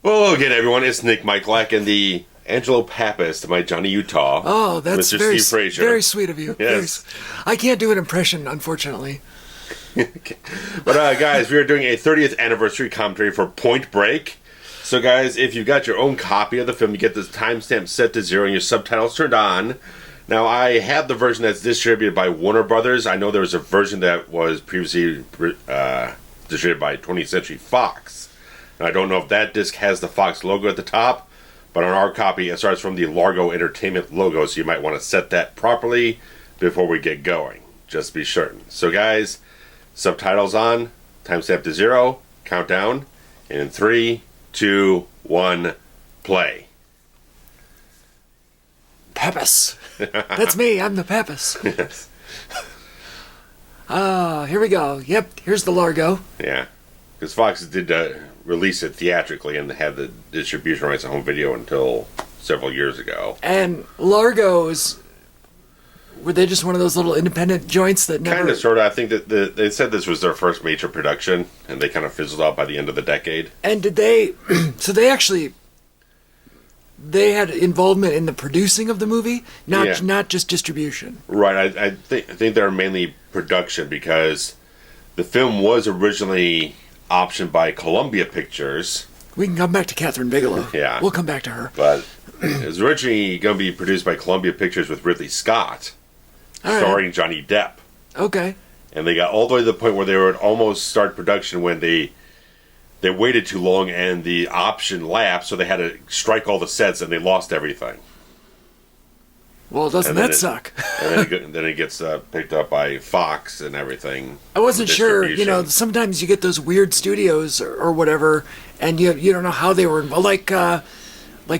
Well, hello again, everyone. It's Nick Michalak and the Angelo Pappas to my Johnny Utah. Oh, that's Mr. very, Steve Frazier. very sweet of you. Yes. I can't do an impression, unfortunately. But, guys, we are doing a 30th anniversary commentary for Point Break. So, guys, if you've got your own copy of the film, you get the timestamp set to 0 and your subtitles turned on. Now, I have the version that's distributed by Warner Brothers. I know there was a version that was previously distributed by 20th Century Fox. And I don't know if that disc has the Fox logo at the top, but on our copy, it starts from the Largo Entertainment logo, so you might want to set that properly before we get going. Just be certain. So, guys, subtitles on, timestamp to 0, countdown, in 3, 2, 1, play. Pappas. That's me. I'm the Pappas. Yes. Here we go. Yep, here's the Largo. Yeah. Because Fox did release it theatrically and had the distribution rights on home video until several years ago. And Largo's, were they just one of those little independent joints that never... Kind of, sort of. I think that they said this was their first major production, and they kind of fizzled out by the end of the decade. And did they... So they actually... They had involvement in the producing of the movie, not just distribution. Right. I think they're mainly production because the film was originally optioned by Columbia Pictures. We can come back to Kathryn Bigelow. Yeah. We'll come back to her. But it was originally going to be produced by Columbia Pictures with Ridley Scott, starring Johnny Depp. Okay. And they got all the way to the point where they would almost start production when they waited too long and the option lapsed, so they had to strike all the sets and they lost everything. Well, doesn't that suck? And then it gets picked up by Fox and everything. I wasn't sure, sometimes you get those weird studios or whatever, and you don't know how they were involved. Like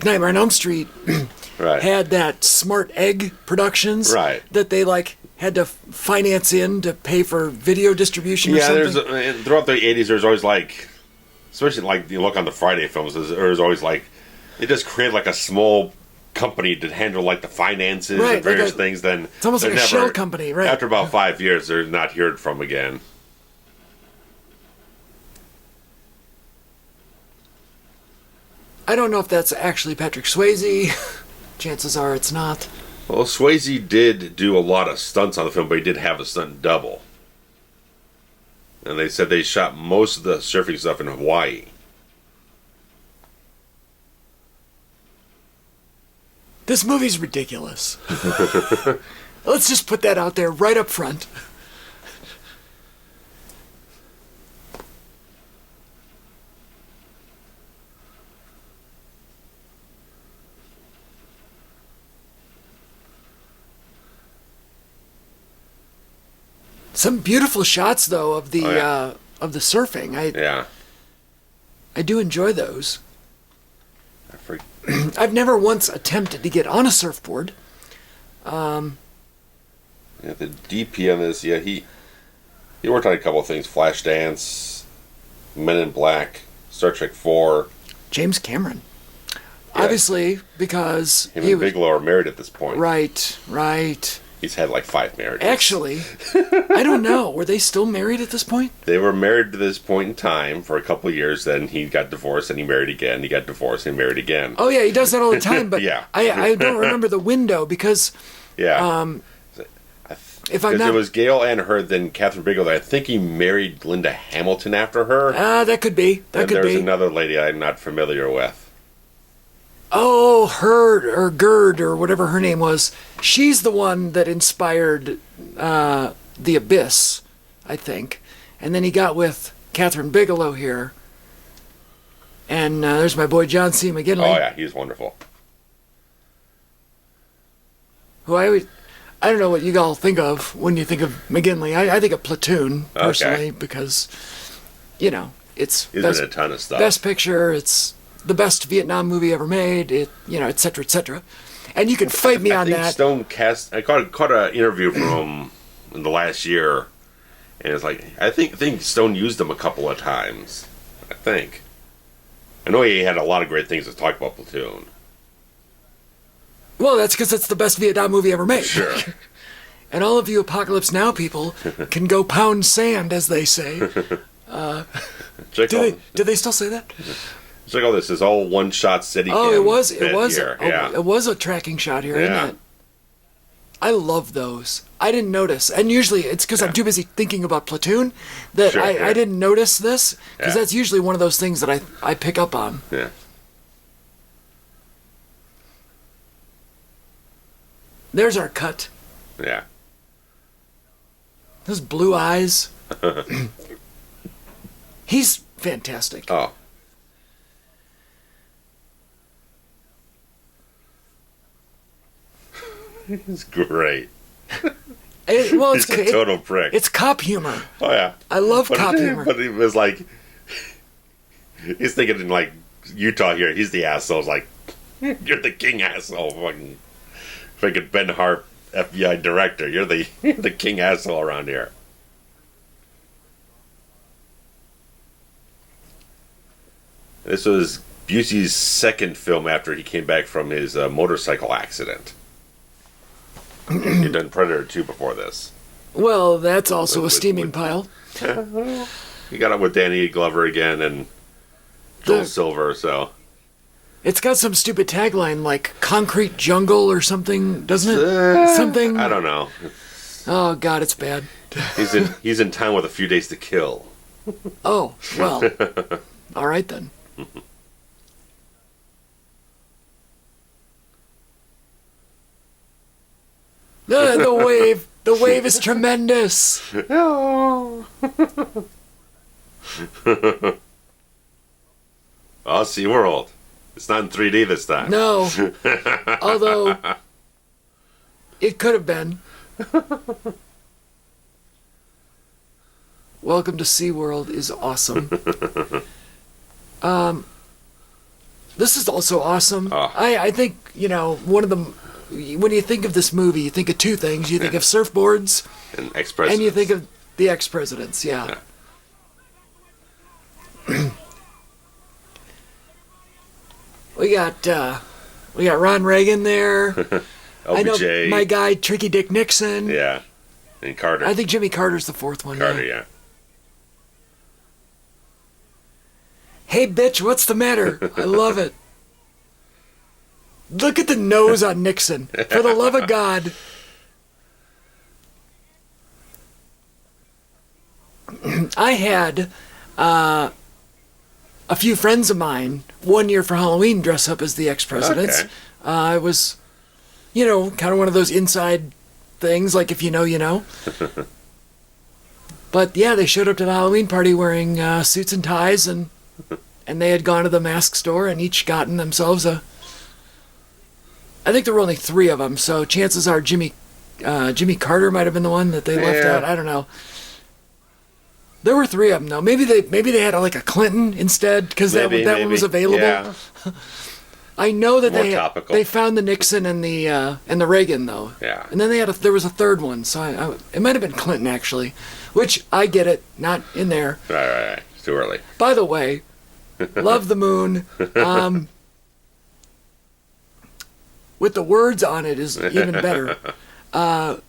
Nightmare on Elm Street Right. had that Smart Egg Productions that they had to finance in to pay for video distribution or something. Yeah, throughout the 80s, there's always especially you look on the Friday films, there's always they just create a small company to handle the finances and various things. Then it's almost like a shell company, right? After about 5 years, they're not heard from again. I don't know if that's actually Patrick Swayze. Chances are it's not. Well, Swayze did do a lot of stunts on the film, but he did have a stunt double. And they said they shot most of the surfing stuff in Hawaii. This movie's ridiculous. Let's just put that out there right up front. Some beautiful shots, though, of the surfing. I do enjoy those. I've never once attempted to get on a surfboard. The DP on this, he worked on a couple of things: Flashdance, Men in Black, Star Trek 4. James Cameron, obviously, because him and Bigelow are married at this point. Right. He's had 5 marriages. Actually, I don't know. Were they still married at this point? They were married to this point in time for a couple of years. Then he got divorced and he married again. He got divorced and married again. Oh, yeah, he does that all the time. But yeah. I don't remember the window because... Yeah. If it was Gail and her, then Kathryn Bigelow, I think he married Linda Hamilton after her. That could be. There's another lady I'm not familiar with. Oh, her or Gerd or whatever her name was. She's the one that inspired The Abyss, I think. And then he got with Kathryn Bigelow here. And there's my boy John C. McGinley. Oh, yeah, he's wonderful. Who I don't know what you all think of when you think of McGinley. I think of Platoon, personally, because, it's... He's been in a ton of stuff. Best Picture, it's... the best Vietnam movie ever made, et cetera, et cetera. And you can fight me on that. I caught an interview from him in the last year, and it's I think Stone used him a couple of times. I think. I know he had a lot of great things to talk about Platoon. Well, that's because it's the best Vietnam movie ever made. Sure. And all of you Apocalypse Now people can go pound sand, as they say. Do they still say that? Check out this. It's all one-shot city. Oh, it was here. Yeah. it was a tracking shot here, Yeah. isn't it? I love those. I didn't notice, and usually it's because I'm too busy thinking about Platoon that I didn't notice this, because that's usually one of those things that I pick up on. Yeah. There's our cut. Yeah. Those blue eyes. He's fantastic. Oh. He's great. It's a total prick. It's cop humor. Oh yeah, I love cop humor. But it was like he's thinking in like Utah here. He's the asshole. It's like you're the king asshole. Fucking Ben Hart, FBI director. You're the king asshole around here. This was Busey's second film after he came back from his motorcycle accident. He'd done Predator 2 before this. Well, that's also a steaming pile. He got up with Danny Glover again and Joel Silver, so... It's got some stupid tagline like Concrete Jungle or something, doesn't it? Something... I don't know. Oh, God, it's bad. He's in town with a few days to kill. Oh, well. All right, then. The wave is tremendous. Oh, SeaWorld. It's not in 3D this time. No. Although, it could have been. Welcome to SeaWorld is awesome. This is also awesome. Oh. I think, one of the... When you think of this movie, you think of two things. You think of surfboards, and ex-presidents. And you think of the ex-presidents, yeah. We got Ron Reagan there. I know my guy Tricky Dick Nixon. Yeah, and Carter. I think Jimmy Carter's the fourth one. Carter, yeah. Hey, bitch, what's the matter? I love it. Look at the nose on Nixon. For the love of God. I had a few friends of mine one year for Halloween dress up as the ex-presidents. Okay. It was, kind of one of those inside things, like if you know, you know. But yeah, they showed up to the Halloween party wearing suits and ties, and they had gone to the mask store and each gotten themselves I think there were only 3 of them, so chances are Jimmy Carter might have been the one that they left out. I don't know. There were 3 of them though. Maybe they had like a Clinton instead because that one was available. Yeah. I know that they found the Nixon and the Reagan though. Yeah. And then there was a third one, so it might have been Clinton actually, which I get it, not in there. Right. It's too early. By the way, love the moon. With the words on it is even better. I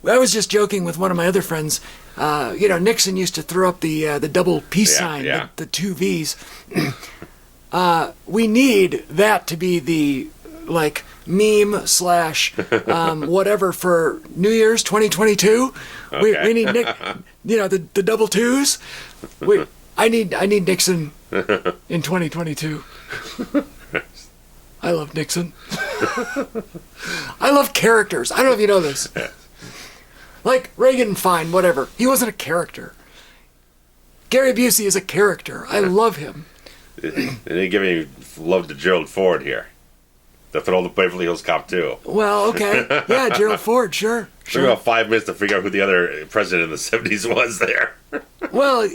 was just joking with one of my other friends. Nixon used to throw up the double peace sign, the 2 V's. We need that to be the meme / whatever for New Year's 2022. Okay. We need the double 2s. I need Nixon in 2022. I love Nixon. I love characters. I don't know if you know this. Like Reagan, fine, whatever. He wasn't a character. Gary Busey is a character. I love him. They didn't give any love to Gerald Ford here. That's all the Beverly Hills Cop 2. Well, okay. Yeah, Gerald Ford, sure. Took about 5 minutes to figure out who the other president in the 70s was there. Well,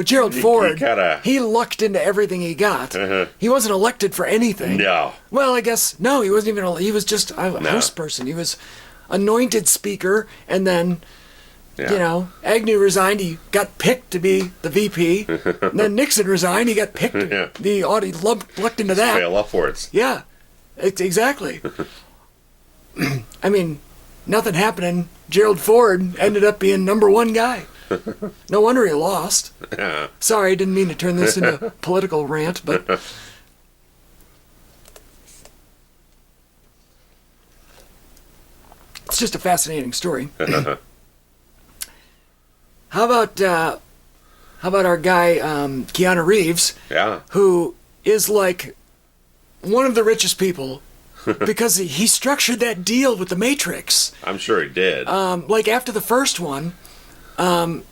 Gerald Ford, he lucked into everything he got. He wasn't elected for anything. No. Well, I guess, no, he wasn't even, he was just a house person. He was anointed speaker, and then, Agnew resigned, he got picked to be the VP. And then Nixon resigned, he got picked. He lucked into that. Fail upwards. Yeah, exactly. I mean, nothing happening. Gerald Ford ended up being #1 guy. No wonder he lost. Yeah. Sorry, I didn't mean to turn this into a political rant, but it's just a fascinating story. How about our guy Keanu Reeves? Yeah. Who is like one of the richest people because he structured that deal with the Matrix. I'm sure he did. Like after the first one, I'm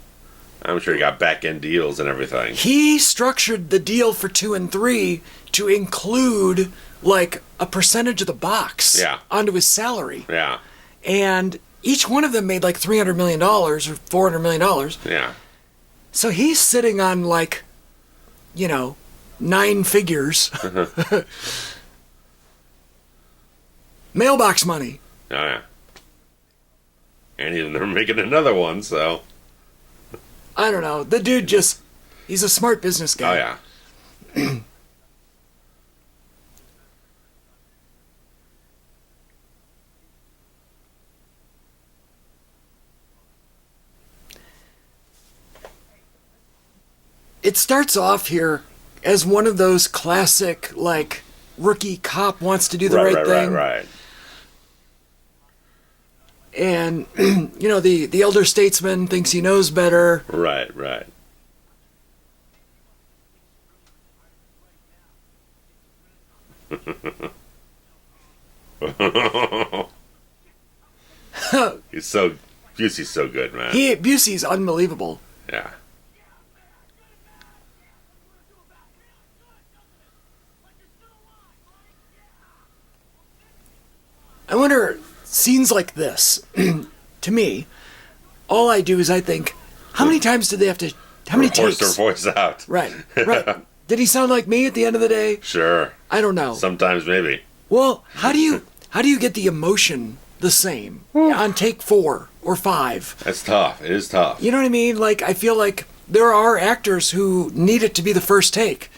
sure he got back-end deals and everything. he structured the deal for 2 and 3 to include like a percentage of the box onto his salary. Yeah. And each one of them made like $300 million or $400 million. Yeah. So he's sitting on like, 9 figures. Mailbox money. Oh, yeah. And they're making another one, so... I don't know. The dude he's a smart business guy. Oh, yeah. It starts off here as one of those classic, like, rookie cop wants to do the right thing. Right. And, the elder statesman thinks he knows better. Right. Busey's so good, man. Busey's unbelievable. Yeah. I wonder, scenes like this, to me, all I do is I think, how many times did they have to, how many takes? Force their voice out. Right. Did he sound like me at the end of the day? Sure. I don't know. Sometimes maybe. Well, how do you get the emotion the same on take 4 or 5? That's tough. It is tough. You know what I mean? Like, I feel like there are actors who need it to be the first take.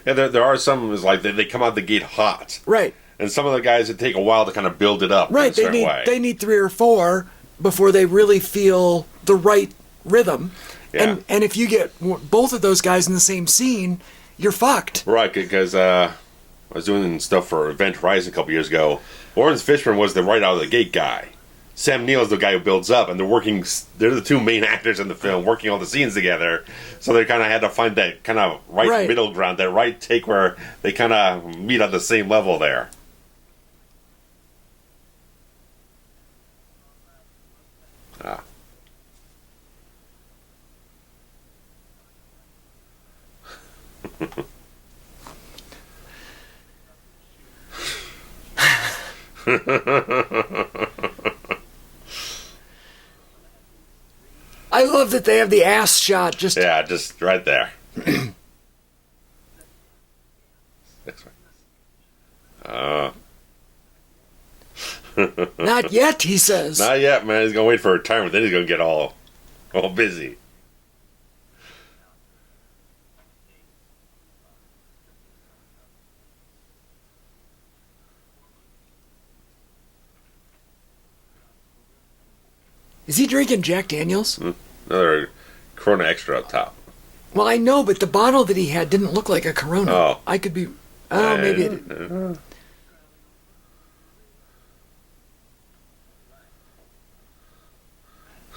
Yeah, there are some who's like they come out the gate hot. Right. And some of the guys that take a while to kind of build it up. Right. In a certain way. They need 3 or 4 before they really feel the right rhythm. Yeah. And if you get both of those guys in the same scene, you're fucked. Right, because I was doing stuff for Event Horizon a couple years ago. Lawrence Fishburne was the right out of the gate guy. Sam Neill's the guy who builds up, and they're the 2 main actors in the film working all the scenes together. So they kind of had to find that kind of right middle ground, that right take where they kind of meet on the same level there. Ah. I love that they have the ass shot just right there. Not yet, he says. Not yet, man. He's gonna wait for retirement. Then he's gonna get all busy. Is he drinking Jack Daniels? Another Corona Extra up top. Well, I know, but the bottle that he had didn't look like a Corona. Oh. I could be... Oh, maybe it did.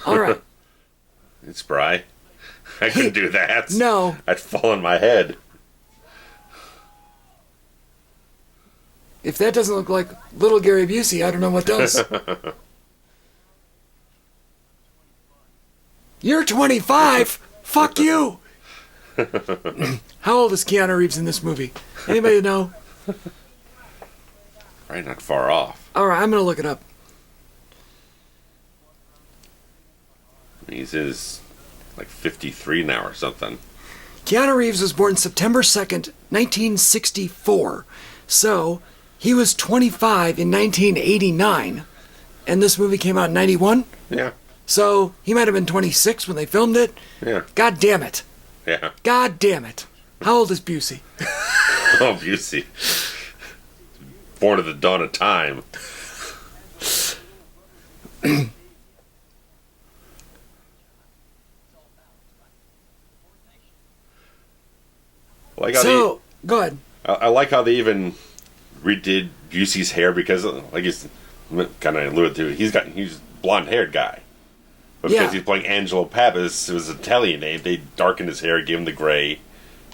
All right. It's spry. I couldn't do that. No. I'd fall on my head. If that doesn't look like little Gary Busey, I don't know what does. You're 25? Fuck you! How old is Keanu Reeves in this movie? Anybody know? Right, not far off. Alright, I'm gonna look it up. He's like 53 now or something. Keanu Reeves was born September 2nd, 1964. So, he was 25 in 1989. And this movie came out in 91? Yeah. So, he might have been 26 when they filmed it. Yeah. God damn it. Yeah. God damn it. How old is Busey? Oh, Busey. Born at the dawn of time. Like how So, go ahead. I like how they even redid Busey's hair because, like he's kind of alluded to, he's blonde haired guy. But because he's playing Angelo Pappas, it was an Italian name. They darkened his hair, gave him the gray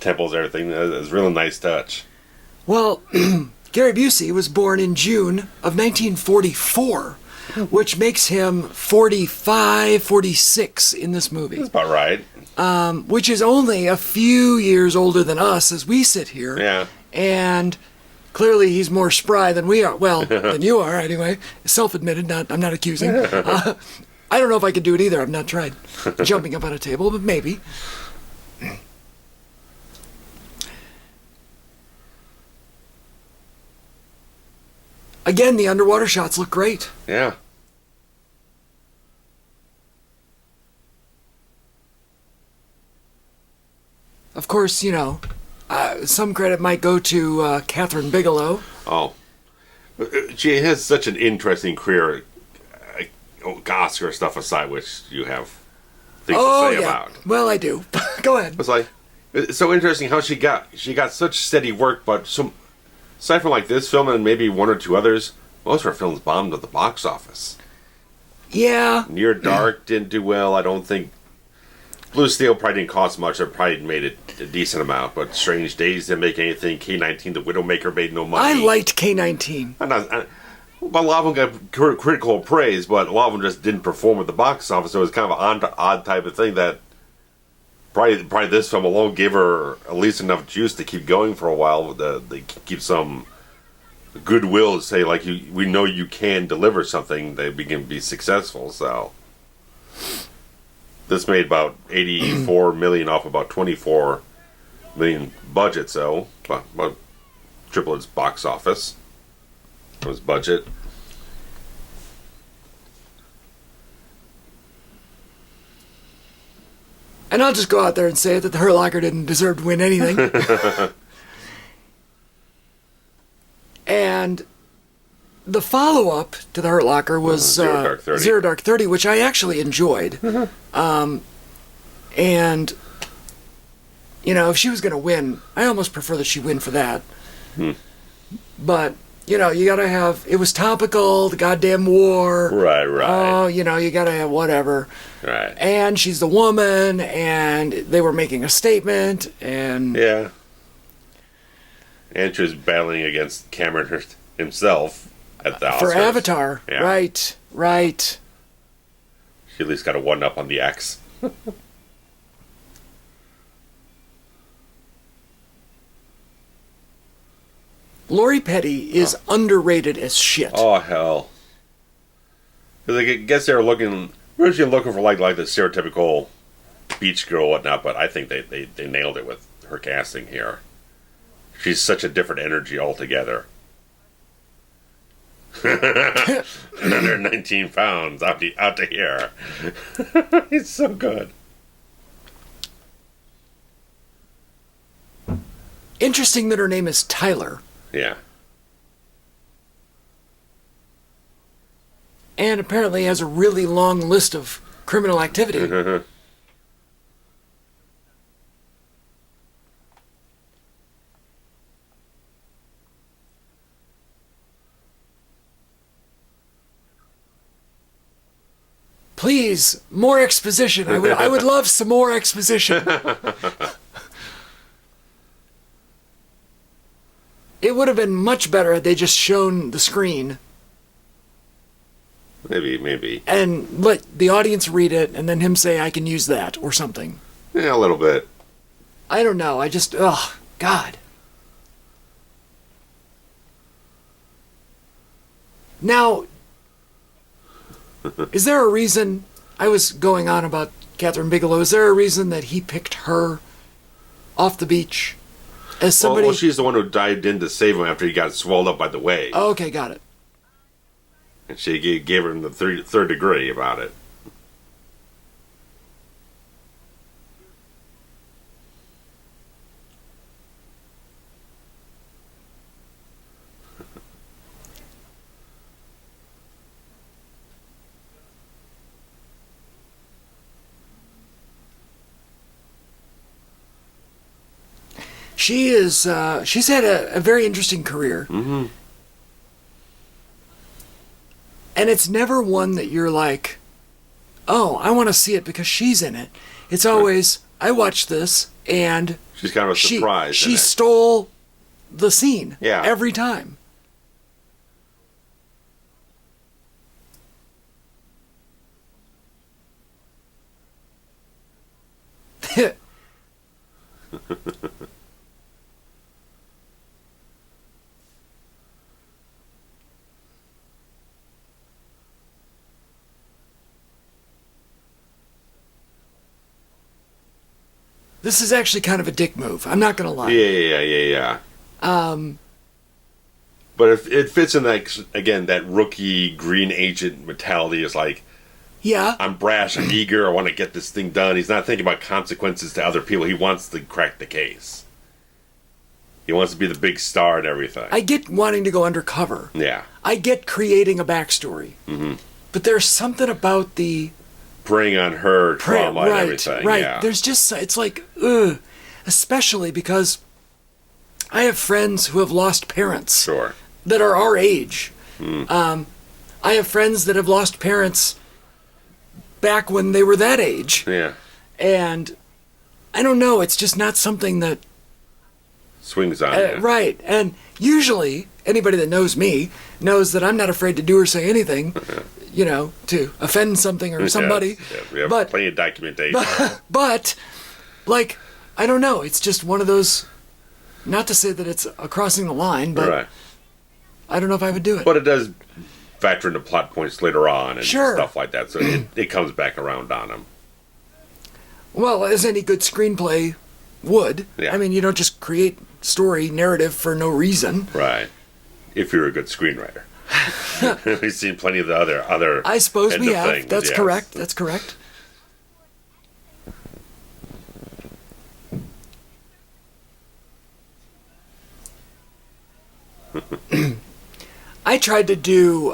temples, everything. It was a really nice touch. Well, Gary Busey was born in June of 1944, which makes him 45, 46 in this movie. That's about right. Which is only a few years older than us as we sit here. Yeah. And clearly he's more spry than we are. Well, than you are, anyway. Self-admitted, I'm not accusing. I don't know if I could do it either. I've not tried jumping up on a table, but maybe. Again, the underwater shots look great. Yeah. Of course, some credit might go to Kathryn Bigelow. Oh. She has such an interesting career. Oscar stuff aside, which you have things to say about. Well, I do. Go ahead. It's so interesting how she got such steady work, but aside from like this film and maybe one or two others, most of her films bombed at the box office. Yeah. Near Dark didn't do well. I don't think Blue Steel probably didn't cost much. It probably made it a decent amount, but Strange Days didn't make anything. K-19, The Widowmaker, made no money. I liked K-19. But a lot of them got critical praise, but a lot of them just didn't perform at the box office. So it was kind of an odd type of thing that probably this film alone gave her at least enough juice to keep going for a while. They keep some goodwill to say, like, we know you can deliver something. They begin to be successful. So this made about $84 million off about $24 million budget. So about triple its box office. Was budget. And I'll just go out there and say that the Hurt Locker didn't deserve to win anything. And the follow-up to the Hurt Locker was Zero Dark 30, which I actually enjoyed. And, if she was going to win, I almost prefer that she win for that. But you gotta have, it was topical, the goddamn war. Right. Oh, you gotta have whatever. Right. And she's the woman, and they were making a statement, and... Yeah. And she was battling against Cameron himself at the Oscars. For Avatar. Yeah. Right. She at least got a one-up on the X. Lori Petty is underrated as shit. Oh, hell. Because I guess they were originally looking for like the stereotypical beach girl and whatnot, but I think they nailed it with her casting here. She's such a different energy altogether. 119 pounds out to here. He's so good. Interesting that her name is Tyler. Yeah. And apparently has a really long list of criminal activity. Please, more exposition. I would love some more exposition. It would have been much better had they just shown the screen. Maybe. And let the audience read it, and then him say, I can use that, or something. Yeah, a little bit. I don't know. God. Now, is there a reason, I was going on about Kathryn Bigelow, is there a reason that he picked her off the beach? As somebody... Well, she's the one who dived in to save him after he got swallowed up by the wave. Oh, okay, got it. And she gave him the third degree about it. She is. She's had a very interesting career. Mm-hmm. And it's never one that you're like, oh, I want to see it because she's in it. It's always, I watched this and she's kind of a surprise. She stole the scene Yeah. every time. This is actually kind of a dick move. I'm not going to lie. Yeah. But it fits in that, again, that rookie green agent mentality is like, yeah, I'm brash, I'm eager, I want to get this thing done. He's not thinking about consequences to other people. He wants to crack the case. He wants to be the big star and everything. I get wanting to go undercover. Yeah. I get creating a backstory. Mm-hmm. But there's something about the... Preying on her trauma and everything. Right. Yeah. There's just, it's like, ugh. Especially because I have friends who have lost parents. Sure. That are our age. Mm. I have friends that have lost parents back when they were that age. Yeah. And I don't know, it's just not something that... Swings on you. Right. And usually, anybody that knows me knows that I'm not afraid to do or say anything, you know, to offend something or somebody. Yes. We have plenty of documentation. But, like, I don't know. It's just one of those, not to say that it's a crossing the line, but right. I don't know if I would do it. But it does factor into plot points later on and sure. stuff like that. So it comes back around on them. Well, as any good screenplay would. Yeah. I mean, you don't just create story narrative for no reason. Right. If you're a good screenwriter. We've seen plenty of the other I suppose we have. Things. That's yes. correct. That's correct. I tried to do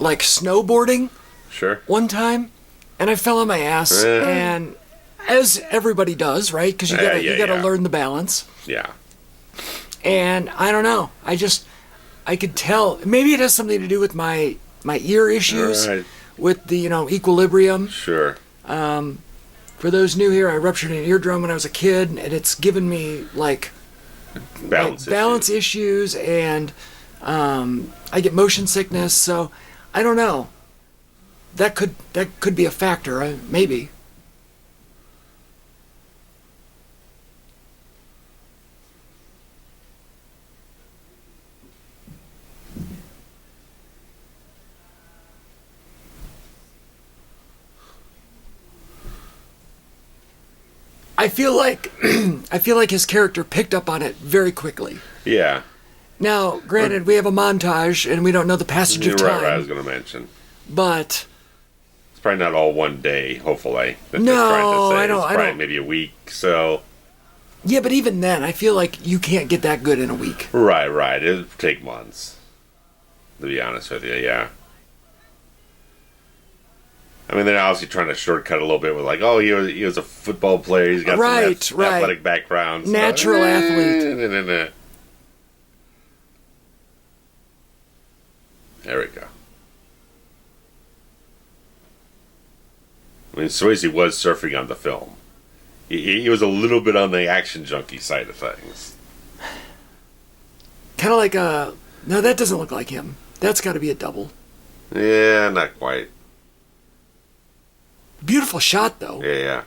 like snowboarding Sure. one time, and I fell on my ass, and as everybody does, right? Because you gotta learn the balance. Yeah. And I don't know. I could tell. Maybe it has something to do with my ear issues, right. with the equilibrium. Sure. For those new here, I ruptured an eardrum when I was a kid, and it's given me like balance issues, and I get motion sickness. So I don't know. That could be a factor. Maybe. I feel like his character picked up on it very quickly. Yeah. Now, granted, we have a montage and we don't know the passage of time. Right, I was going to mention. But it's probably not all one day, hopefully. That's no, trying to say. I don't. It's probably maybe a week, so. Yeah, but even then, I feel like you can't get that good in a week. Right. It'll take months, to be honest with you, yeah. I mean, they're obviously trying to shortcut a little bit with like, oh, he was a football player. He's got some athletic background. Natural athlete. There we go. I mean, Swayze was surfing on the film. He was a little bit on the action junkie side of things. Kind of like a... No, that doesn't look like him. That's got to be a double. Yeah, not quite. Beautiful shot, though. Yeah.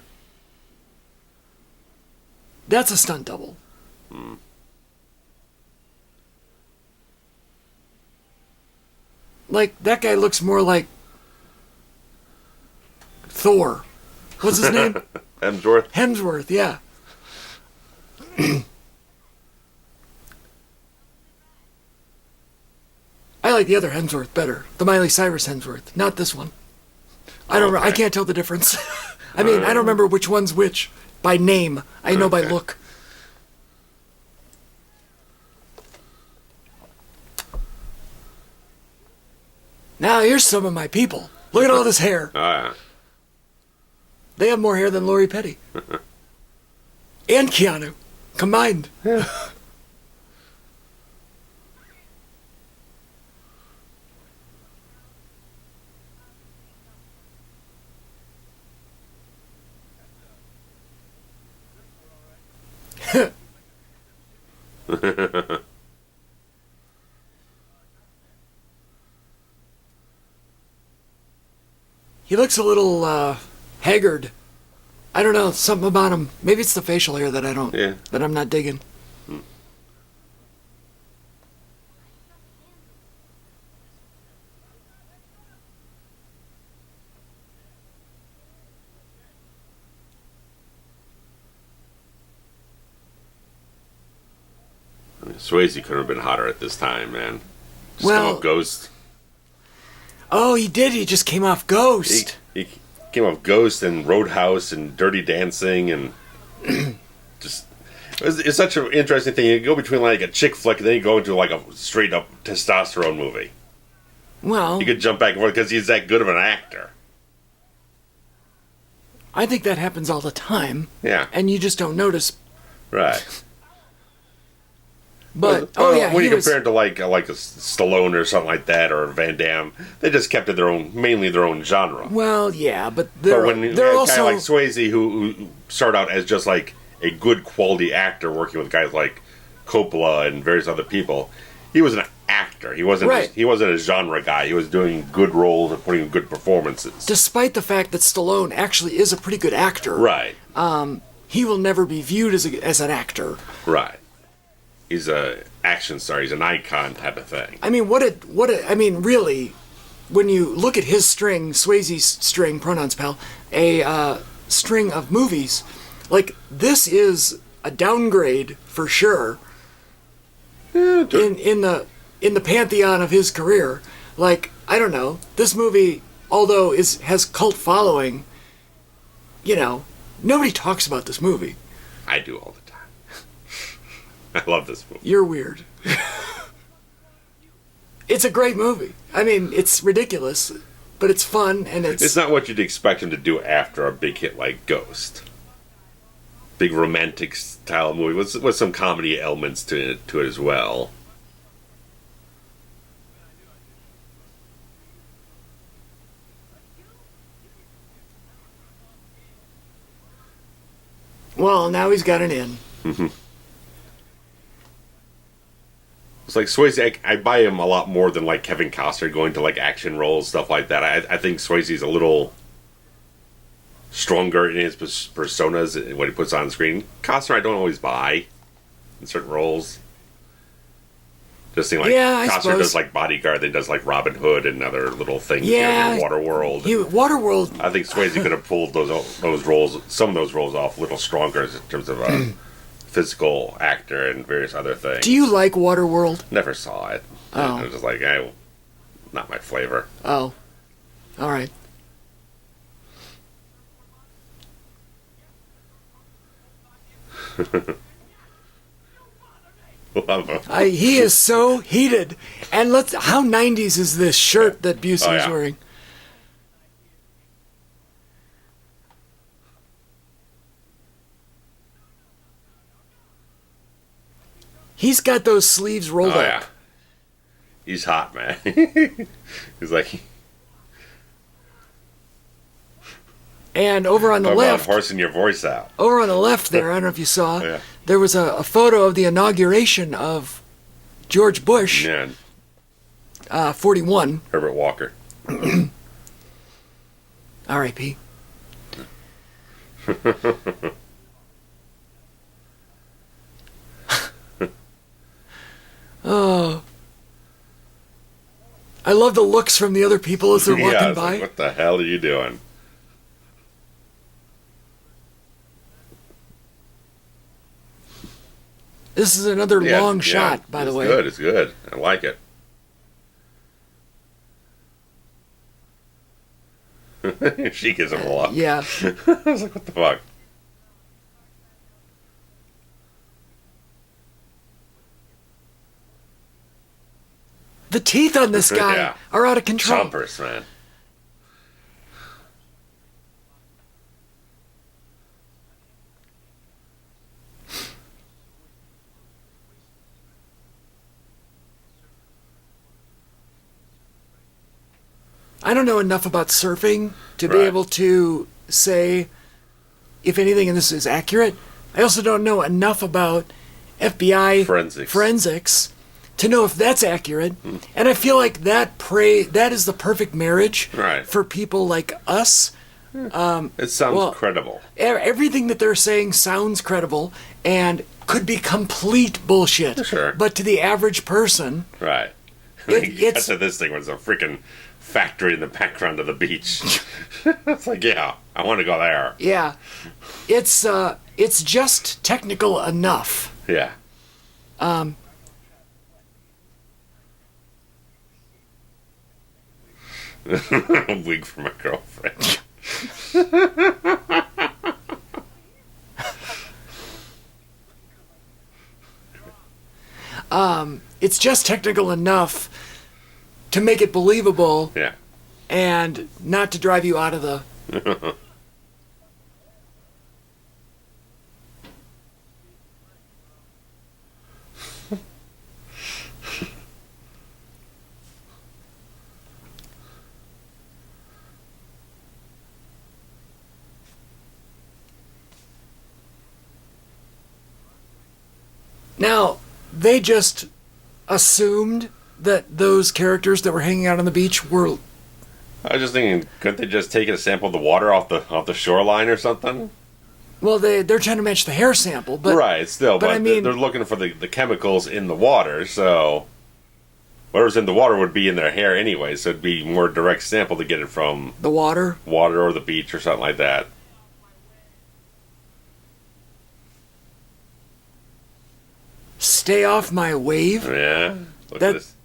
That's a stunt double. Hmm. Like, that guy looks more like Thor. What's his name? Hemsworth, yeah. I like the other Hemsworth better. The Miley Cyrus Hemsworth. Not this one. I can't tell the difference. I mean, I don't remember which one's which by name. I know by look. Now here's some of my people. Look at all this hair. Oh, yeah. They have more hair than Lori Petty. And Keanu. combined. Yeah. He looks a little haggard. I don't know, something about him. Maybe it's the facial hair that that I'm not digging. Swayze could have been hotter at this time, man. Just Well, come off Ghost. Oh, he did. He just came off Ghost. He came off Ghost and Roadhouse and Dirty Dancing and just it's such an interesting thing. You go between like a chick flick and then you go into like a straight up testosterone movie. Well, You could jump back and forth because he's that good of an actor. I think that happens all the time. Yeah. And you just don't notice. Right. But when you compare it to like a Stallone or something like that or Van Damme, they just kept it mainly their own genre. Well, yeah, but they're when you they're had also a guy like Swayze who started out as just like a good quality actor working with guys like Coppola and various other people, he was an actor. He wasn't Right. he wasn't a genre guy. He was doing good roles and putting in good performances. despite the fact that Stallone actually is a pretty good actor. Right. He will never be viewed as an actor. Right. He's a action star. He's an icon type of thing. I mean, really, when you look at his string, Swayze's string, pronouns pal, a string of movies, like, this is a downgrade for sure in the pantheon of his career. Like, I don't know, this movie, although has cult following, nobody talks about this movie. I do all the time. I love this movie. You're weird. It's a great movie. I mean, it's ridiculous, but it's fun, and It's not what you'd expect him to do after a big hit like Ghost. Big romantic style movie with some comedy elements to it as well. Well, now he's got an in. Mm-hmm. It's like Swayze, I buy him a lot more than like Kevin Costner going to like action roles, stuff like that. I think Swayze's a little stronger in his personas and what he puts on screen. Costner, I don't always buy in certain roles. Just think like I Costner suppose. does like Bodyguard, then does like Robin Hood and other little things. Yeah, Waterworld. Waterworld. I think Swayze could have pulled those roles, some of those roles off a little stronger in terms of a physical actor and various other things. Do you like Waterworld? Never saw it. Oh. I was just like, not my flavor. Oh, all right. He is so heated. And how 90s is this shirt that Busey is wearing? He's got those sleeves rolled up. Yeah. He's hot, man. He's like... And over on the left... horsing your voice out. Over on the left there, I don't know if you saw, Yeah. there was a photo of the inauguration of George Bush, Yeah, 41, Herbert Walker. R.I.P. Oh. I love the looks from the other people as they're walking it's by. like, what the hell are you doing? This is another long shot, by the way. It's good. I like it. She gives him a look. Yeah. I was like, what the fuck? The teeth on this guy Yeah. are out of control. Chompers, man. I don't know enough about surfing to be Right. able to say if anything in this is accurate. I also don't know enough about FBI forensics to know if that's accurate. And I feel like that is the perfect marriage Right. for people like us. It sounds credible. Everything that they're saying sounds credible and could be complete bullshit. Sure. But to the average person, Right. It's to this thing was a freaking factory in the background of the beach. It's like, yeah, I want to go there. yeah, it's just technical enough. Yeah. A wig for my girlfriend. It's just technical enough to make it believable Yeah. and not to drive you out of the... Now, they just assumed that those characters that were hanging out on the beach were... I was just thinking, couldn't they just take a sample of the water off the shoreline or something? Well, they're trying to match the hair sample, but... Right, still, but I mean... they're looking for the chemicals in the water, so... Whatever's in the water would be in their hair anyway, so it'd be more direct sample to get it from... The water? Water or the beach or something like that. Stay off my wave? Yeah, look at this.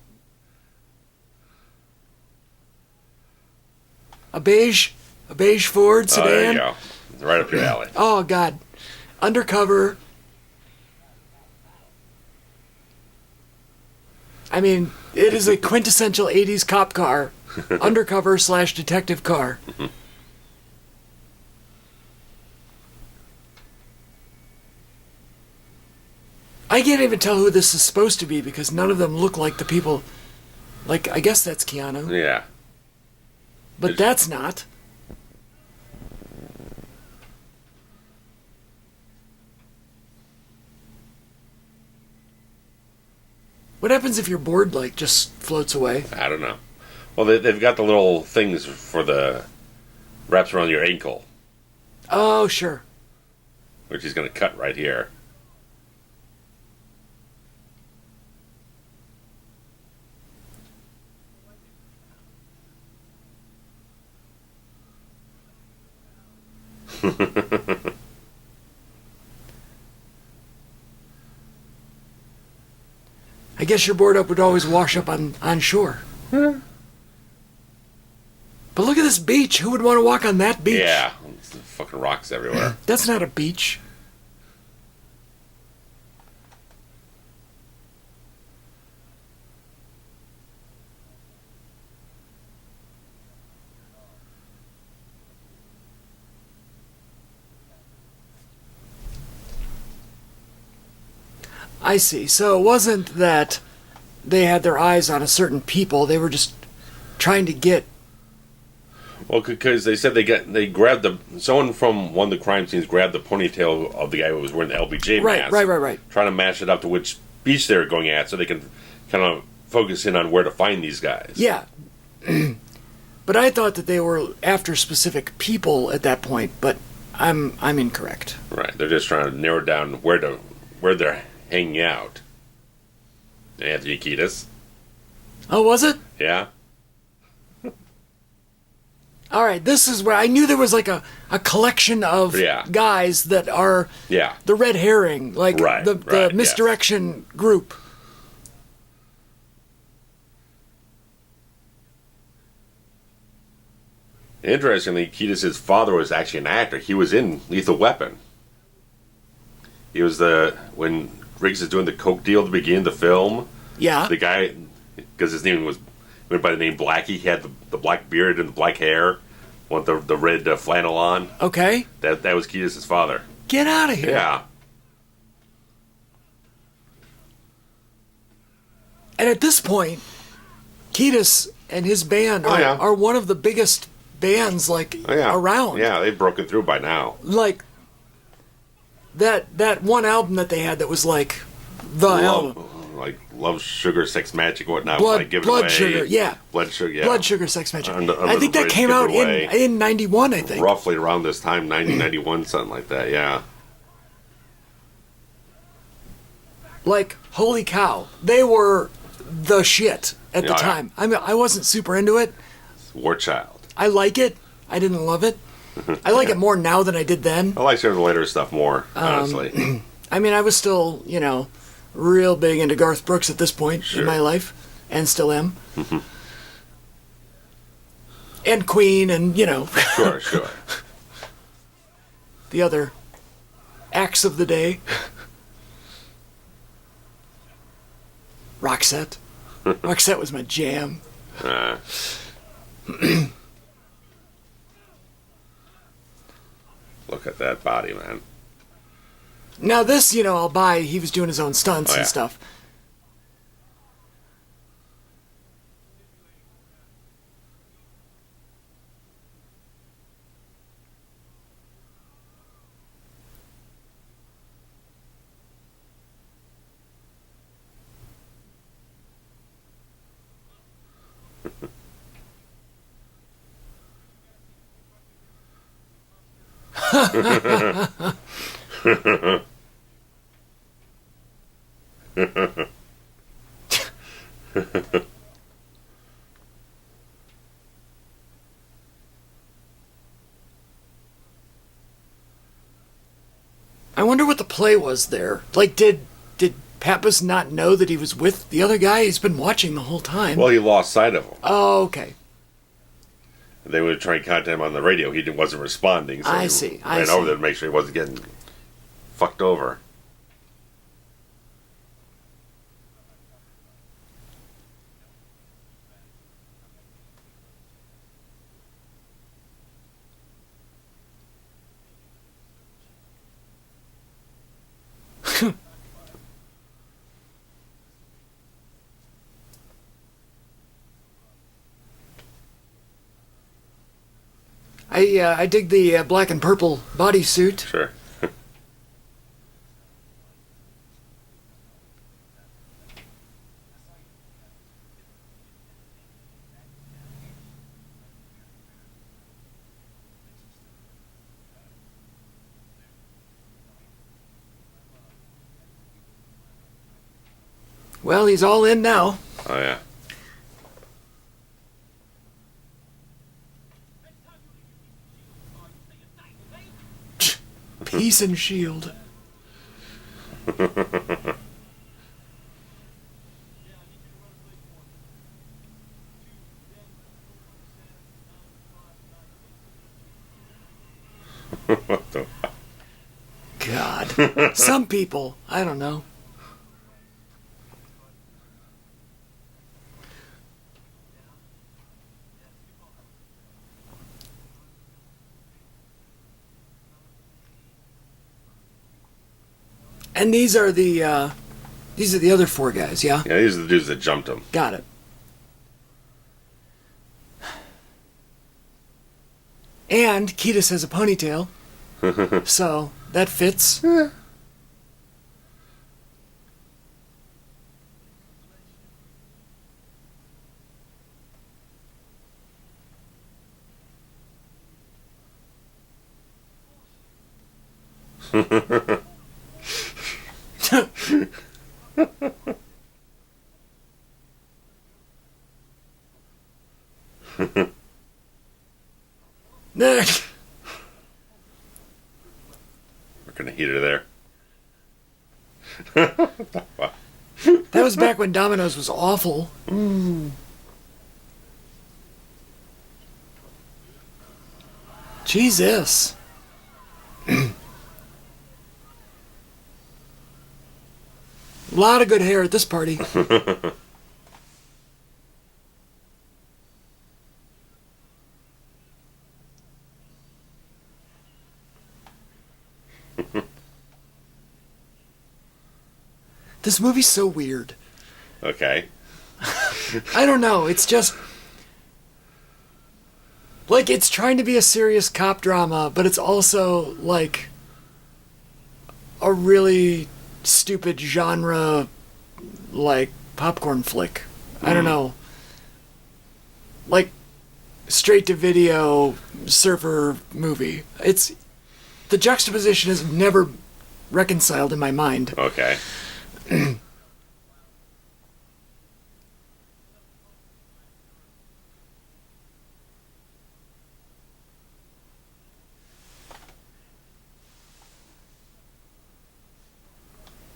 A beige Ford sedan? Oh, there you go. It's right up your alley. Oh, God. Undercover. I mean, it is a quintessential 80s cop car. Undercover / detective car. I can't even tell who this is supposed to be because none of them look like the people. Like, I guess that's Keanu. Yeah. But that's not. What happens if your board, like, just floats away? I don't know. Well, they've got the little things for the wraps around your ankle, Oh, sure. which he's going to cut right here. I guess your board up would always wash up on shore. But look at this beach. Who would want to walk on that beach? Yeah, it's fucking rocks everywhere. That's not a beach. I see. So it wasn't that they had their eyes on a certain people. They were just trying to get... Well, because they said they grabbed someone from one of the crime scenes grabbed the ponytail of the guy who was wearing the LBJ mask. Right. Trying to match it up to which beach they were going at so they can kind of focus in on where to find these guys. Yeah. But I thought that they were after specific people at that point, but I'm incorrect. Right. They're just trying to narrow down where they're hanging out. Anthony Kiedis. Oh, was it? Yeah. All right, this is where I knew there was like a collection of guys that are the red herring, like the misdirection group. Interestingly, Kiedis' father was actually an actor. He was in Lethal Weapon. He was when Riggs is doing the coke deal at the beginning of the film. Yeah. The guy, because his name went by the name Blackie. He had the black beard and the black hair, with the red flannel on. Okay. That was Kiedis' father. Get out of here. Yeah. And at this point, Kiedis and his band are one of the biggest bands around. Yeah, they've broken through by now. Like that one album that they had that was like the album. Like Love, Sugar, Sex Magic, whatnot. Blood Sugar, yeah. Blood Sugar, yeah. Blood Sugar, Sex Magic. I think that came out in 91, I think. Roughly around this time, 1991, something like that, yeah. Like, holy cow. They were the shit at the time. I mean, I wasn't super into it. War Child. I like it. I didn't love it. I like it more now than I did then. I like some of the later stuff more, honestly. I mean, I was still, real big into Garth Brooks at this point in my life, and still am. And Queen, and Sure. The other acts of the day. Roxette. Roxette was my jam. Look at that body, man. Now this, I'll buy. He was doing his own stunts and stuff. I wonder what the play was there. Like, did Pappas not know that he was with the other guy? He's been watching the whole time. Well, he lost sight of him. Oh, okay. They would try and contact him on the radio. He wasn't responding. So I see. Ran over there to make sure he wasn't getting fucked over. I dig the black and purple bodysuit. Sure. Well, he's all in now. Oh, yeah. Peace and shield. What the fuck? God. Some people, I don't know. And these are the other four guys, yeah? Yeah, these are the dudes that jumped him. Got it. And Kiedis has a ponytail. So, that fits. Yeah. Working a heater there. That was back when Domino's was awful. Jesus. A lot of good hair at this party. This movie's so weird. Okay. I don't know. It's just like it's trying to be a serious cop drama, but it's also like a really stupid genre, like popcorn flick. I don't know. Like straight to video surfer movie. It's the juxtaposition is never reconciled in my mind. Okay.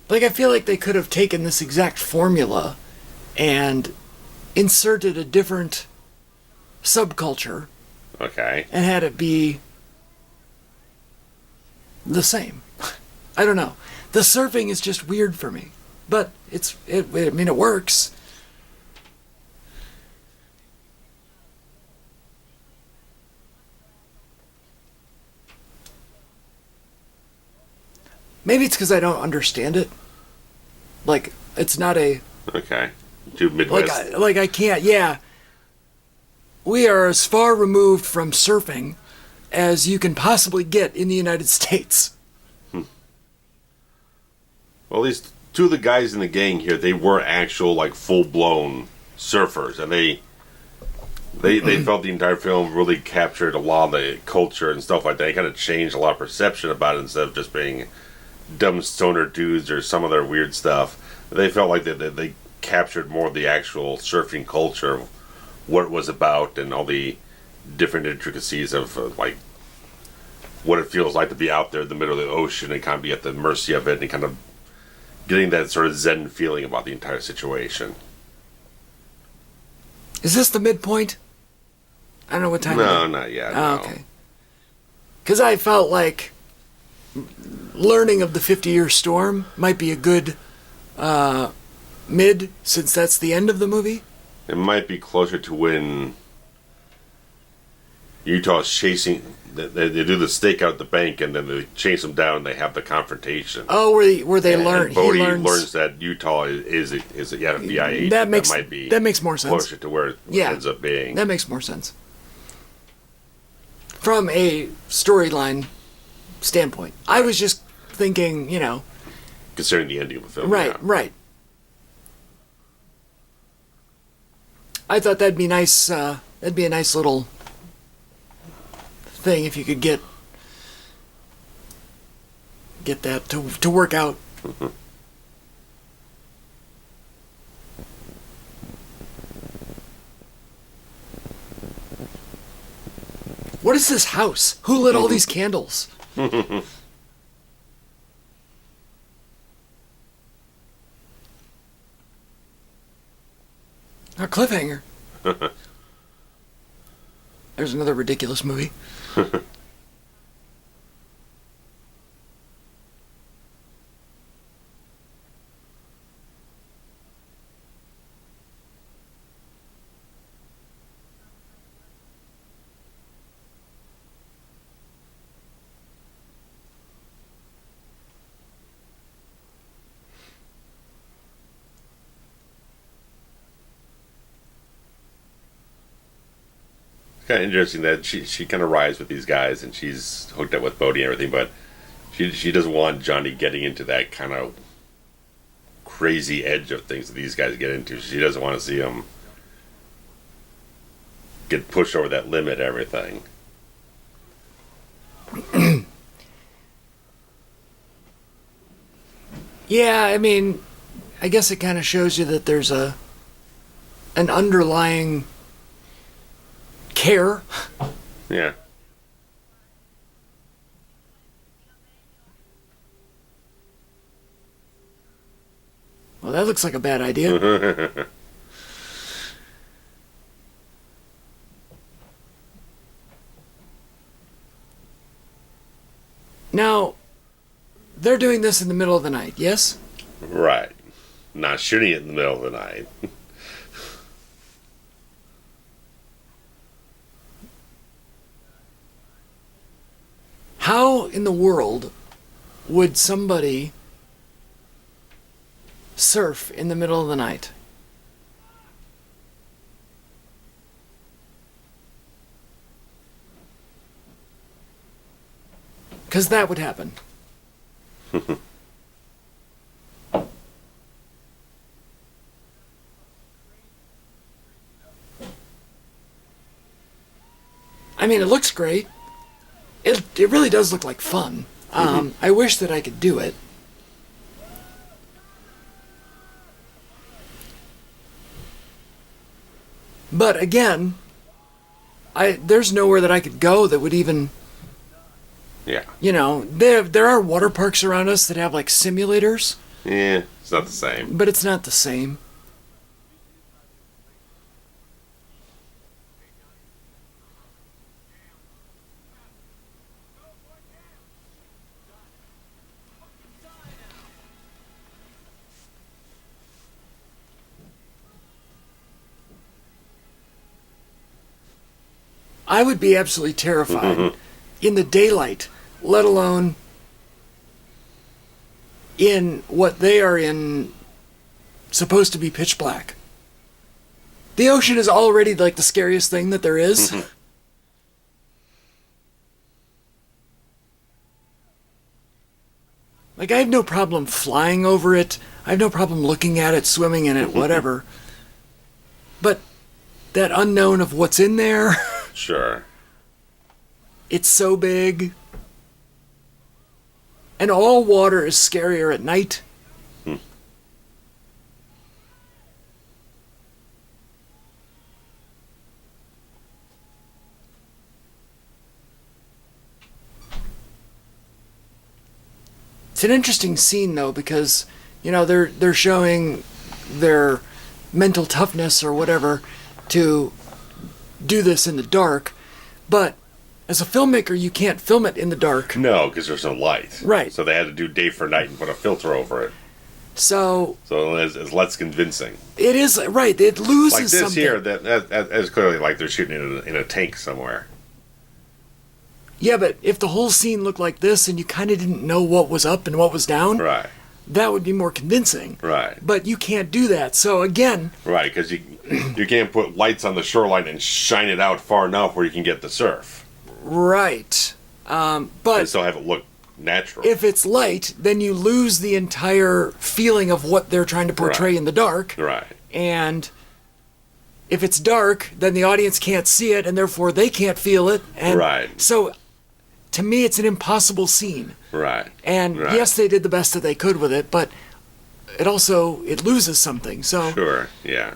Like, I feel like they could have taken this exact formula and inserted a different subculture Okay. and had it be the same. I don't know. The surfing is just weird for me, but I mean, it works. Maybe it's because I don't understand it. Like, it's not a... Okay. Too Midwest. Like I can't, yeah. We are as far removed from surfing as you can possibly get in the United States. Well, at least two of the guys in the gang here, they were actual, like, full-blown surfers. And they felt the entire film really captured a lot of the culture and stuff like that. It kind of changed a lot of perception about it instead of just being dumb stoner dudes or some of their weird stuff. They felt like they captured more of the actual surfing culture, of what it was about, and all the different intricacies of like what it feels like to be out there in the middle of the ocean and kind of be at the mercy of it, and kind of getting that sort of zen feeling about the entire situation. Is this the midpoint? I don't know what time No, it is. not yet. Oh, no. okay. Because I felt like learning of the 50-year storm might be a good mid, since that's the end of the movie. It might be closer to when Utah's chasing. They do the stakeout at the bank, and then they chase them down. And they have the confrontation. Oh, where they learn. And Bodie he learns that Utah is a FBI agent. that makes might be that makes more sense. closer to where it ends up being. That makes more sense from a storyline standpoint. I was just thinking, Considering the ending of the film. right, Yeah. right. I thought that'd be nice. That'd be a nice little thing if you could get that to work out. Mm-hmm. What is this house? Who lit all these candles? A cliffhanger. There's another ridiculous movie. Kind of interesting that she kind of rides with these guys, and she's hooked up with Bodie and everything, but she doesn't want Johnny getting into that kind of crazy edge of things that these guys get into. She doesn't want to see him get pushed over that limit, everything. Yeah, I mean, I guess it kind of shows you that there's an underlying care. Yeah. Well, that looks like a bad idea. Now, they're doing this in the middle of the night, yes? Right. Not shooting it in the middle of the night. How in the world would somebody surf in the middle of the night? Because that would happen. I mean, it looks great. It really does look like fun. I wish that I could do it. But again, there's nowhere that I could go that would even... Yeah. You know, there are water parks around us that have, like, simulators. Yeah, it's not the same. But it's not the same. I would be absolutely terrified in the daylight, let alone in what they are in, supposed to be pitch black. The ocean is already like the scariest thing that there is. Like, I have no problem flying over it. I have no problem looking at it, swimming in it, whatever. But that unknown of what's in there... Sure. It's so big. And all water is scarier at night. It's an interesting scene, though, because, you know, they're showing their mental toughness or whatever to do this in the dark, but as a filmmaker, you can't film it in the dark. No, because there's no light. Right. So they had to do day for night and put a filter over it. So it's less convincing. It is, right. It loses like this something. Here, that is clearly like they're shooting in a tank somewhere. Yeah, but if the whole scene looked like this and you kind of didn't know what was up and what was down, right, that would be more convincing. Right. But you can't do that. So again... Right, because you can't put lights on the shoreline and shine it out far enough where you can get the surf. Right. But... And still have it look natural. If it's light, then you lose the entire feeling of what they're trying to portray in the dark. Right. And if it's dark, then the audience can't see it, and therefore they can't feel it. And right. So, to me, it's an impossible scene. Right. And yes, they did the best that they could with it, but it loses something. So sure, yeah.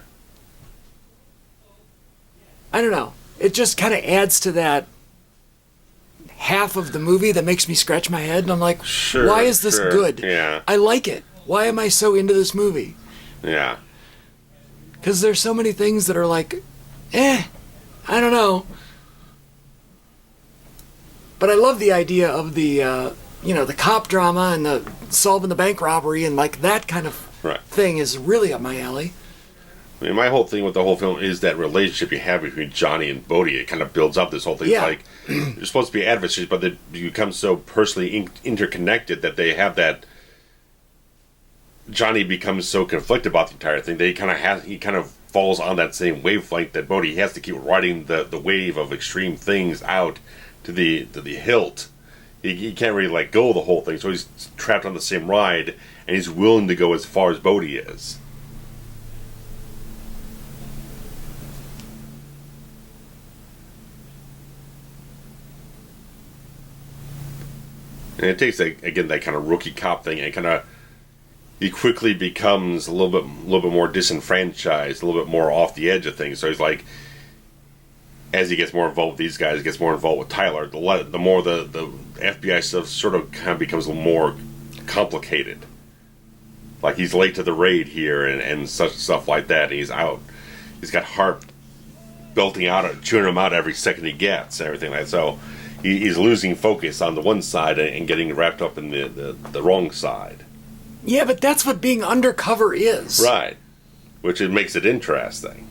I don't know. It just kind of adds to that half of the movie that makes me scratch my head, and I'm like, why is this good? Yeah. I like it. Why am I so into this movie? Yeah. Because there's so many things that are like, I don't know. But I love the idea of the, the cop drama and the solving the bank robbery and like that kind of thing is really up my alley. I mean, my whole thing with the whole film is that relationship you have between Johnny and Bodhi. It kind of builds up this whole thing. Yeah. It's like, you're supposed to be adversaries, but they become so personally interconnected that they have that... Johnny becomes so conflicted about the entire thing that he kind of falls on that same wavelength that Bodhi has to keep riding the wave of extreme things out to the hilt. He can't really let go of the whole thing, so he's trapped on the same ride, and he's willing to go as far as Bodhi is. And it takes again that kind of rookie cop thing, and he quickly becomes a little bit more disenfranchised, a little bit more off the edge of things. So he's like, as he gets more involved with these guys, gets more involved with Tyler, the more the FBI stuff sort of kind of becomes a little more complicated. Like he's late to the raid here and such stuff like that. And he's out. He's got Hart belting out, chewing him out every second he gets, and everything like that. So he's losing focus on the one side and getting wrapped up in the wrong side. Yeah, but that's what being undercover is. Right. Which it makes it interesting.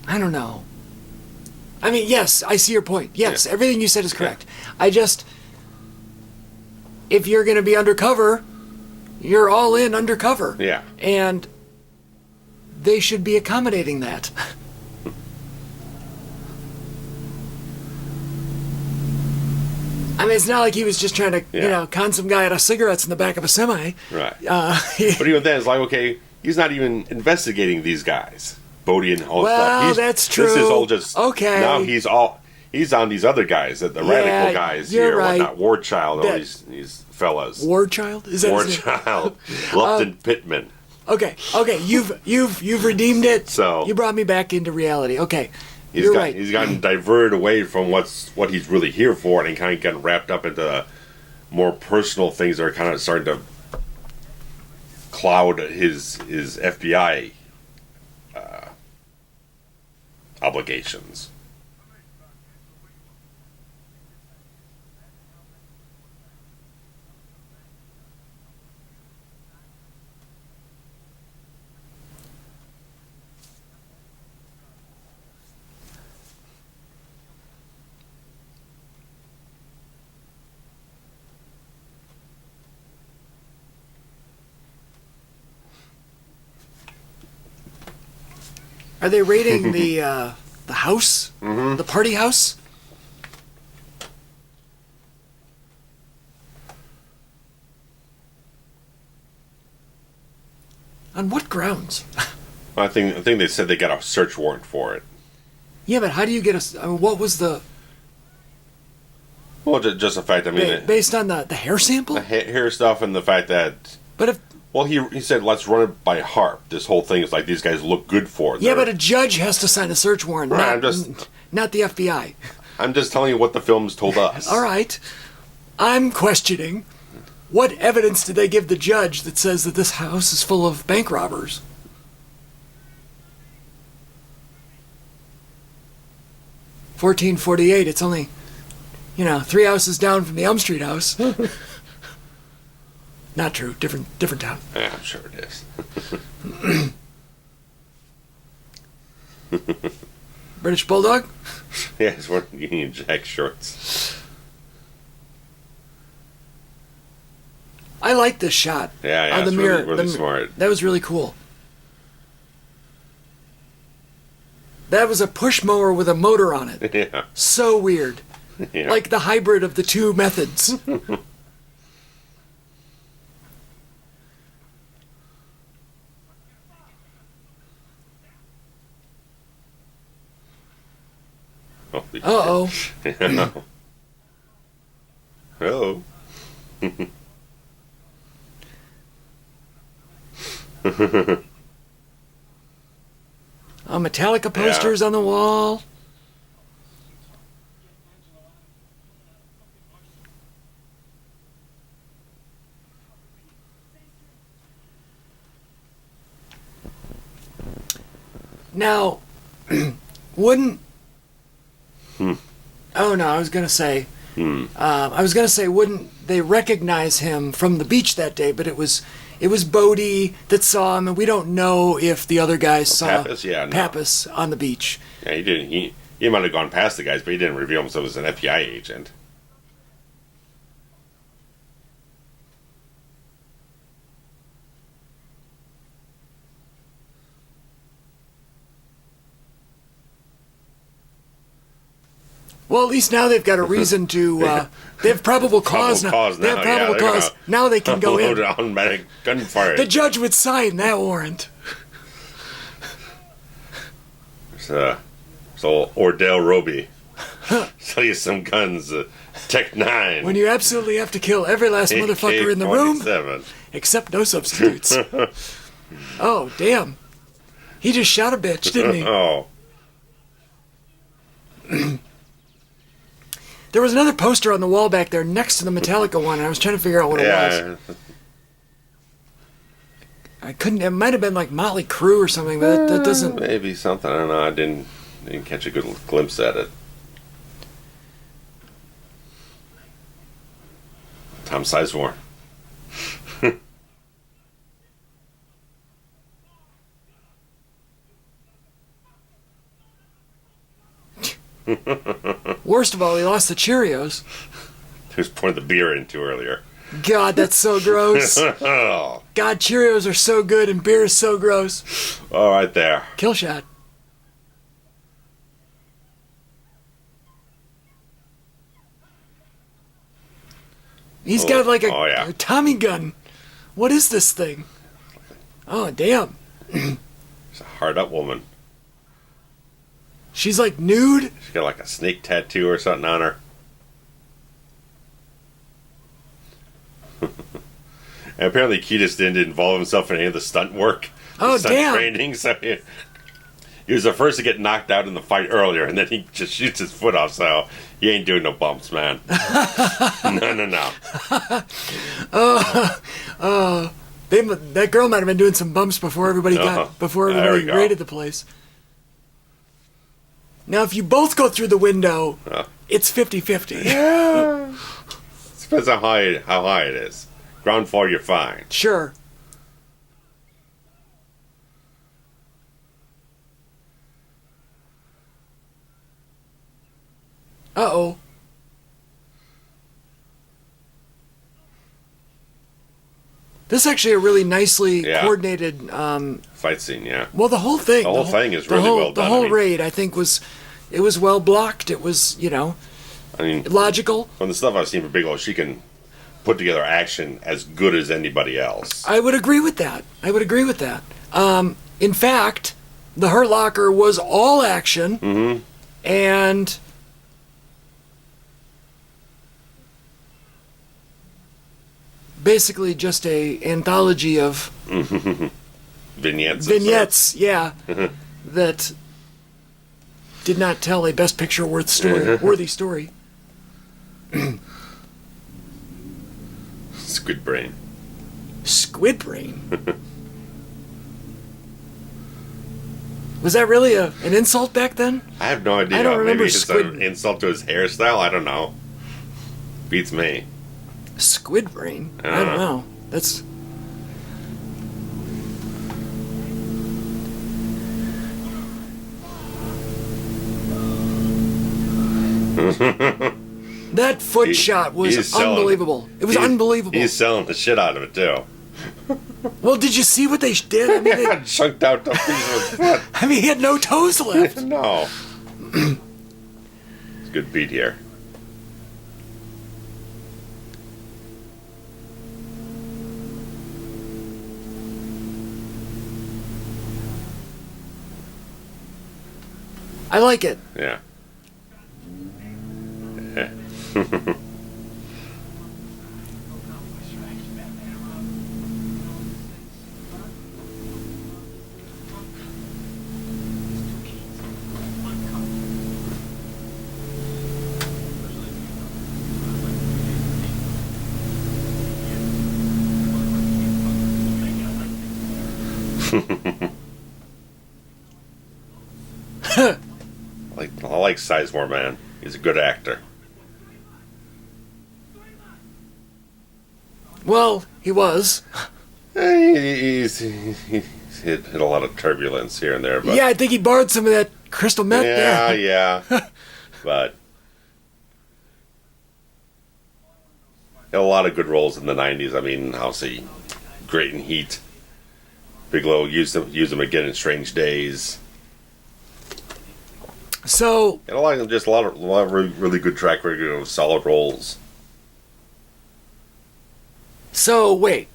I don't know. I mean, yes, I see your point. Yes, everything you said is correct. Yeah. If you're going to be undercover, you're all in undercover. Yeah. And they should be accommodating that. I mean, it's not like he was just trying to, con some guy out of cigarettes in the back of a semi. Right. But even then, it's like, okay, he's not even investigating these guys. Bodie and all stuff. Well, that's true. This is all just... Okay. Now he's on these other guys, the radical guys here, right. whatnot, Ward Child, all these fellas. Ward Child? Is that Ward his name? Child. Lupton Pittman. Okay, you've redeemed it. So you brought me back into reality. Okay, right. He's gotten diverted away from what he's really here for, and he kind of gotten wrapped up into more personal things that are kind of starting to cloud his FBI obligations. Are they raiding the house? Mm-hmm. The party house? On what grounds? I think they said they got a search warrant for it. Yeah, but how do you get what was the... Well, just the fact, I mean... Based on the hair sample? The hair stuff and the fact that... But if... Well, he said, let's run it by Harp. This whole thing is like, these guys look good for it. Yeah, but a judge has to sign a search warrant, right, not the FBI. I'm just telling you what the film's told us. All right. I'm questioning, what evidence did they give the judge that says that this house is full of bank robbers? $14.48, it's only, 3 houses down from the Elm Street house. Not true. Different town. Yeah, I'm sure it is. British Bulldog? Yeah, he's wearing Union Jack shorts. I like this shot. Yeah, on the it's mirror. really smart. That was really cool. That was a push mower with a motor on it. Yeah. So weird. Yeah. Like the hybrid of the two methods. Uh-oh. Uh-oh. Metallica posters on the wall. Now, wouldn't... Oh, no, I was going to say... wouldn't they recognize him from the beach that day? But it was Bodie that saw him, and we don't know if the other guys saw Pappas on the beach. Yeah, he didn't. He might have gone past the guys, but he didn't reveal himself as an FBI agent. Well, at least now they've got a reason to. They have probable cause now. They have probable cause. Now they can go in. Automatic gunfire. The judge would sign that warrant. So Ordell Roby. Sell you some guns. Tech 9. When you absolutely have to kill every last motherfucker in the room. Except no substitutes. Oh, damn. He just shot a bitch, didn't he? Oh. There was another poster on the wall back there next to the Metallica one, and I was trying to figure out what it was. I couldn't. It might have been like Motley Crue or something, but that doesn't. Maybe something. I don't know. I didn't catch a good glimpse at it. Tom Sizemore. Worst of all, he lost the Cheerios. He was pouring the beer in too earlier. God, that's so gross. Oh. God, Cheerios are so good and beer is so gross. All right there. Kill shot. He's got like yeah. a Tommy gun. What is this thing? Oh, damn. She's a hard-up woman. She's like nude? She's got like a snake tattoo or something on her. And apparently Kiedis didn't involve himself in any of the stunt work. Oh, stunt damn. training, so he was the first to get knocked out in the fight earlier, and then he just shoots his foot off, so he ain't doing no bumps, man. No. That girl might have been doing some bumps before everybody raided the place. Now, if you both go through the window, it's 50-50. Yeah. Depends on how high it is. Ground floor, you're fine. Sure. Uh-oh. This is actually a really nicely coordinated fight scene, yeah. Well, the whole thing. The whole thing is really well done. The whole raid, I think, was well blocked. It was, logical. From the stuff I've seen from Bigelow, she can put together action as good as anybody else. I would agree with that. In fact, the Hurt Locker was all action, and basically just a anthology of vignettes, yeah, that did not tell a best picture worthy story. Squid brain. Was that really an insult back then? I have no idea. I don't remember. Maybe it's an insult to his hairstyle. I don't know. Beats me. Squid brain? I don't know. That's... That foot shot was unbelievable. It was unbelievable. He's selling the shit out of it, too. Well, did you see what they did? I mean, they chunked out the piece of his foot. I mean, he had no toes left. No. It's a good beat here. I like it. Yeah. I like Sizemore, man. He's a good actor. Well, he was. He's hit a lot of turbulence here and there. But yeah, I think he borrowed some of that crystal meth there. Yeah. But he had a lot of good roles in the 90s. I mean, obviously, great in Heat. Bigelow used him again in Strange Days. So, and a lot of really good track record of solid roles. So wait,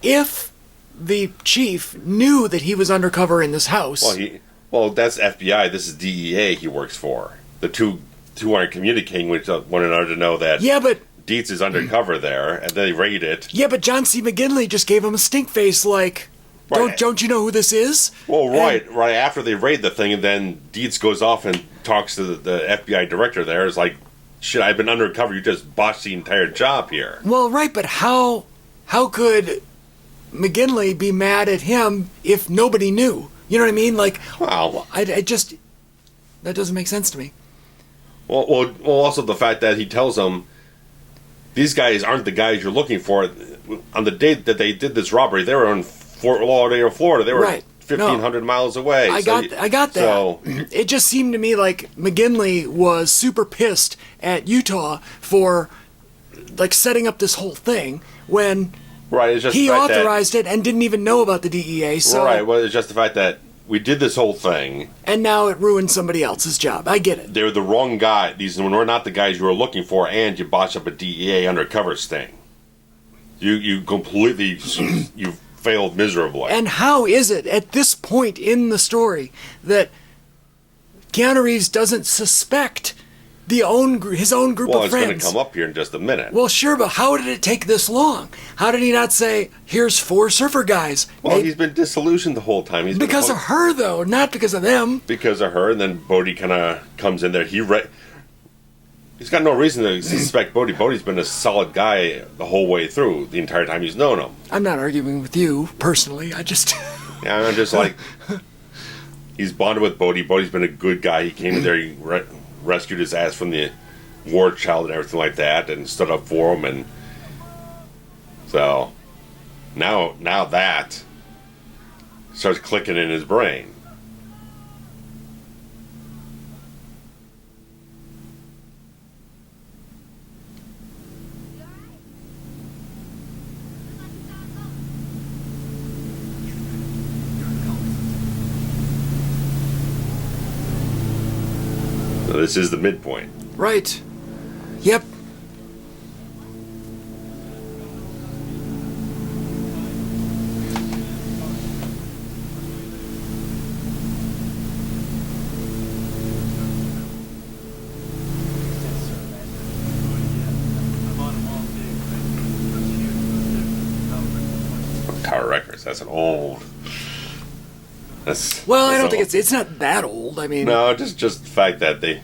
if the chief knew that he was undercover in this house, well, that's FBI. This is DEA. He works for. The two aren't communicating with one another to know that. Yeah, but Dietz is undercover there, and they raid it. Yeah, but John C. McGinley just gave him a stink face, like, right. Don't you know who this is? Well, right after they raid the thing, and then Dietz goes off and talks to the FBI director there. It's like, shit, I've been undercover. You just botched the entire job here. Well, right, but how could McGinley be mad at him if nobody knew? You know what I mean? Like, wow, I just that doesn't make sense to me. Well, also the fact that he tells them these guys aren't the guys you're looking for. On the day that they did this robbery, they were in Fort Lauderdale, Florida. They were 1,500 miles away. I got that. So, it just seemed to me like McGinley was super pissed at Utah for like setting up this whole thing when it's just he authorized it and didn't even know about the DEA. So well, it's just the fact that we did this whole thing. And now it ruined somebody else's job. I get it. They're the wrong guy. These were not the guys you were looking for, and you botched up a DEA undercover sting. You completely, you failed miserably. And how is it at this point in the story that Keanu Reeves doesn't suspect his own group of friends? Well, it's going to come up here in just a minute. Well, sure, but how did it take this long? How did he not say, here's 4 surfer guys? Well, he's been disillusioned the whole time. Because of her, though, not because of them. Because of her, and then Bodie kind of comes in there. He's got no reason to suspect Bodie. Bodie's been a solid guy the whole way through, the entire time he's known him. I'm not arguing with you, personally. I just... Yeah, I'm just like... He's bonded with Bodie. Bodie's been a good guy. He came in there, he rescued his ass from the war child and everything like that, and stood up for him, and... So... Now that... starts clicking in his brain. So this is the midpoint. Right. Yep. Tower Records. That's an old... I don't think it's not that old. I mean, no, just the fact that they.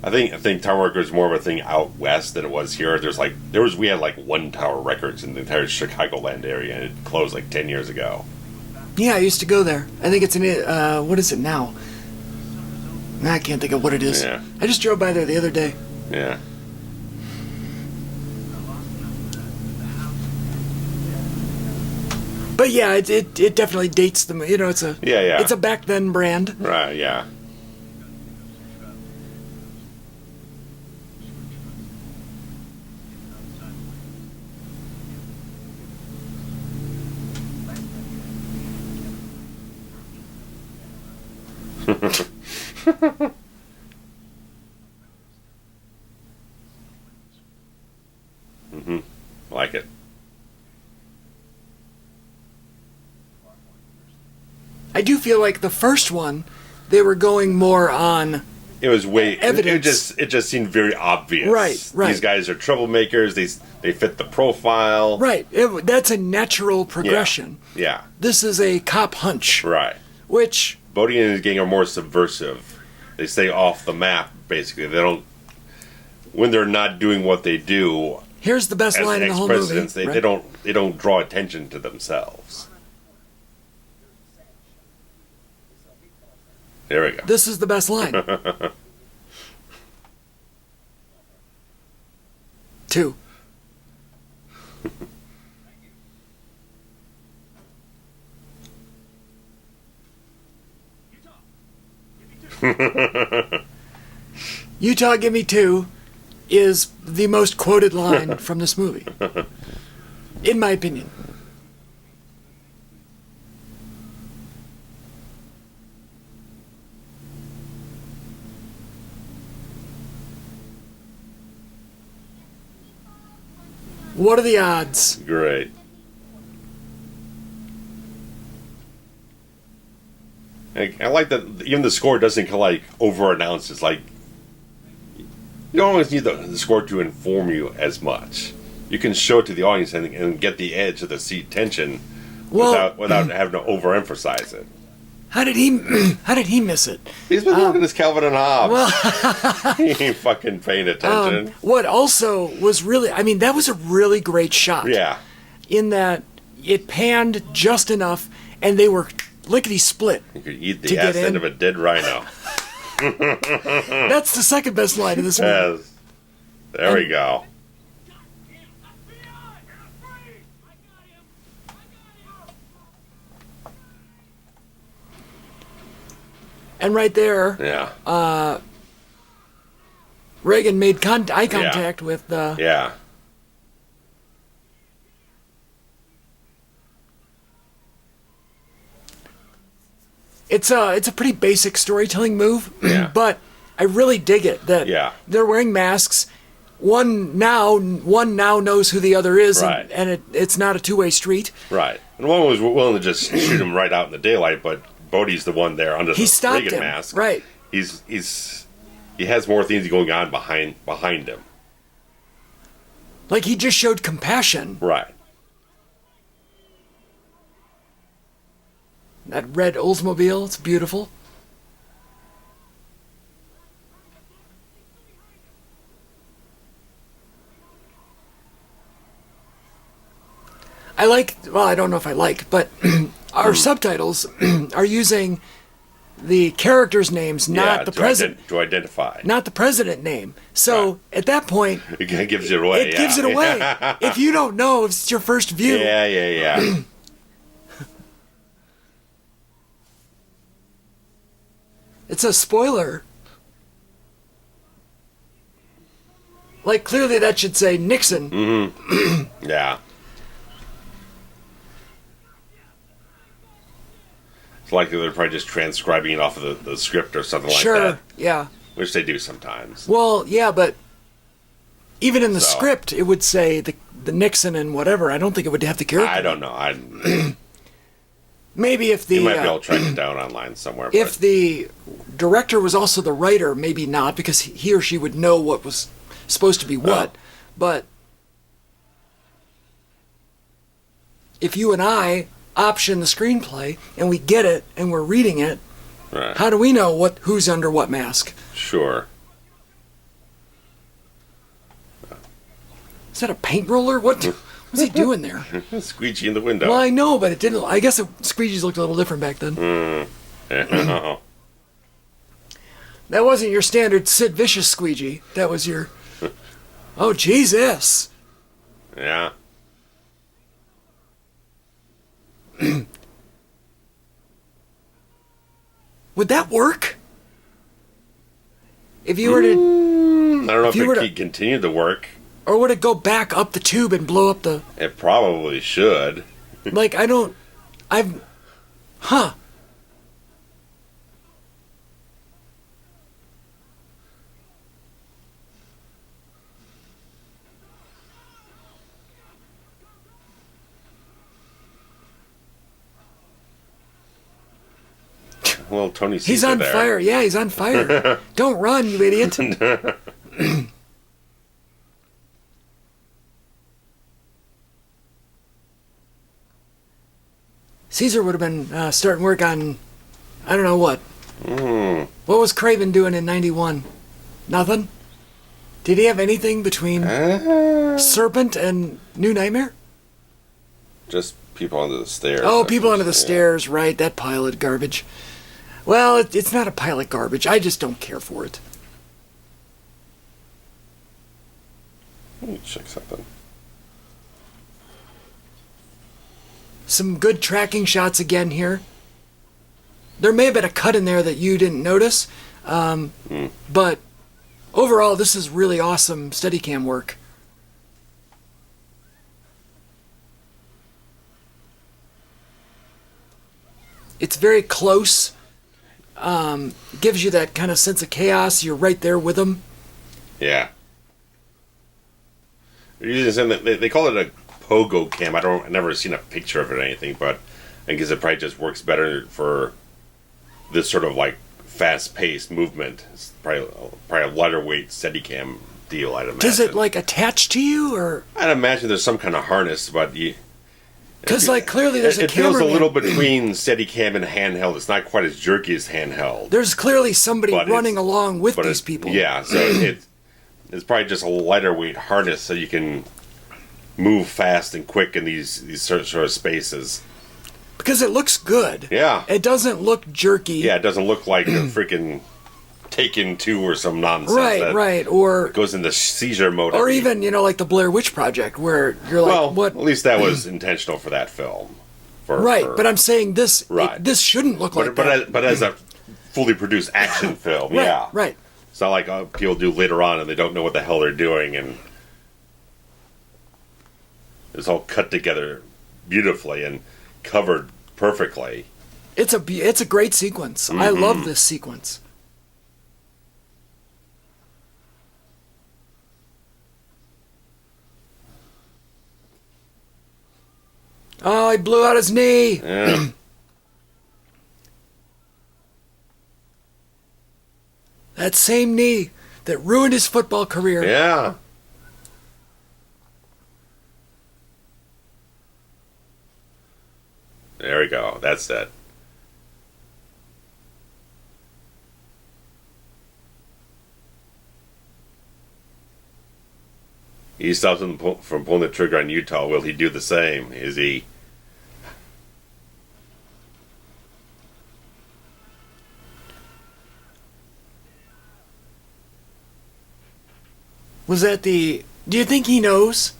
I think Tower Records is more of a thing out west than it was here. We had like one Tower Records in the entire Chicagoland area, and it closed like 10 years ago. Yeah, I used to go there. I think it's in what is it now? I can't think of what it is. Yeah. I just drove by there the other day. Yeah. But yeah, it definitely dates them. You know, it's a it's a back then brand. Right. Yeah. Like it. I do feel like the first one, they were going more on. It was way evidence. It just seemed very obvious. Right. These guys are troublemakers. They fit the profile. Right. That's a natural progression. Yeah. This is a cop hunch. Right. Which Bodie and his gang are more subversive. They stay off the map. Basically, they don't. When they're not doing what they do. Here's the best line in the whole movie. They don't draw attention to themselves. There we go. This is the best line. 2. Utah, give me 2 is the most quoted line from this movie. In my opinion. What are the odds? Great. I like that even the score doesn't like over-announce. It's like you don't always need the score to inform you as much. You can show it to the audience and get the edge of the seat tension without having to overemphasize it. How did he miss it? He's been looking at this Calvin and Hobbes. He ain't fucking paying attention. What also was really, that was a really great shot. Yeah. In that it panned just enough, and they were lickety split. You could eat the ass end of a dead rhino. That's the second best line in this movie. Yes. There we go. And right there, yeah. Reagan made eye contact with the. Yeah. It's a pretty basic storytelling move, Yeah. but I really dig it that Yeah. they're wearing masks. One now knows who the other is, Right. and it's not a two-way street. Right. And one was willing to just shoot him right out in the daylight, but Bodhi's the one there under He the stopped Reagan him. mask. Right. He has more things going on behind him. Like he just showed compassion. Right. That red Oldsmobile, it's beautiful. I don't know if I like, but our subtitles are using the characters' names, not the president. To identify. Not the president name. So at that point, It gives it away. it gives it away. If you don't know, if it's your first view. Yeah. It's a spoiler. Like, clearly that should say Nixon. Yeah. It's likely they're probably just transcribing it off of the script or something like Sure, that. yeah. Which they do sometimes. Well, yeah, but even in the script, it would say the Nixon and whatever. I don't think it would have the character. I don't know. Maybe if the... You might be able to track it down online somewhere. If the director was also the writer, maybe not, because he or she would know what was supposed to be what. Oh. But if you and I option the screenplay and we get it and we're reading it, Right. how do we know who's under what mask? Sure. Is that a paint roller? What's he doing there? Squeegee in the window. Well, I know, but it didn't. I guess squeegees looked a little different back then. Oh. That wasn't your standard Sid Vicious squeegee. That was your... Oh, Jesus. Yeah. Would that work? If you were to... I don't know if you were it to- could continue to work. Or would it go back up the tube and blow up the... It probably should. Like, Huh. Well, Tony Caesar He's on there. fire. Yeah, he's on fire. Don't run, you idiot. Caesar would have been starting work on, I don't know what. What was Craven doing in 91? Nothing? Did he have anything between Serpent and New Nightmare? Just people under the stairs. Oh, people under the stairs, right. That pilot garbage. Well, it's not a pilot garbage. I just don't care for it. Let me check something. Some good tracking shots again here. There may have been a cut in there that you didn't notice, but overall, this is really awesome Steadicam work. It's very close. Gives you that kind of sense of chaos. You're right there with them. Yeah. They're using something they call it a pogo cam. I've never seen a picture of it or anything, but I guess it probably just works better for this sort of like fast-paced movement. It's probably a lighter weight Steadicam deal, I'd imagine. Does it like attach to you, or? I'd imagine there's some kind of harness, but Because like clearly there's it a feels a cameraman. little between Steadicam and handheld. It's not quite as jerky as handheld. There's clearly somebody But running it's- along with but these it- people. Yeah, so it's probably just a lighter weight harness so you can move fast and quick in these sort of spaces. Because it looks good. Yeah. It doesn't look jerky. Yeah, it doesn't look like a freaking Taken 2 or some nonsense. Right, that right. Or goes into seizure mode. or even, like the Blair Witch Project, where you're like, well, what? at least that was intentional for that film. Right, but I'm saying this Right. this shouldn't look like that. but as a fully produced action film, Right, yeah. right. It's not like people do later on and they don't know what the hell they're doing, and it's all cut together beautifully and covered perfectly. It's a great sequence. I love this sequence. Oh, he blew out his knee. Yeah. That same knee that ruined his football career. Yeah. There we go. That's it. He stops him from pulling the trigger on Utah. Will he do the same? Is he? Was that the... Do you think he knows?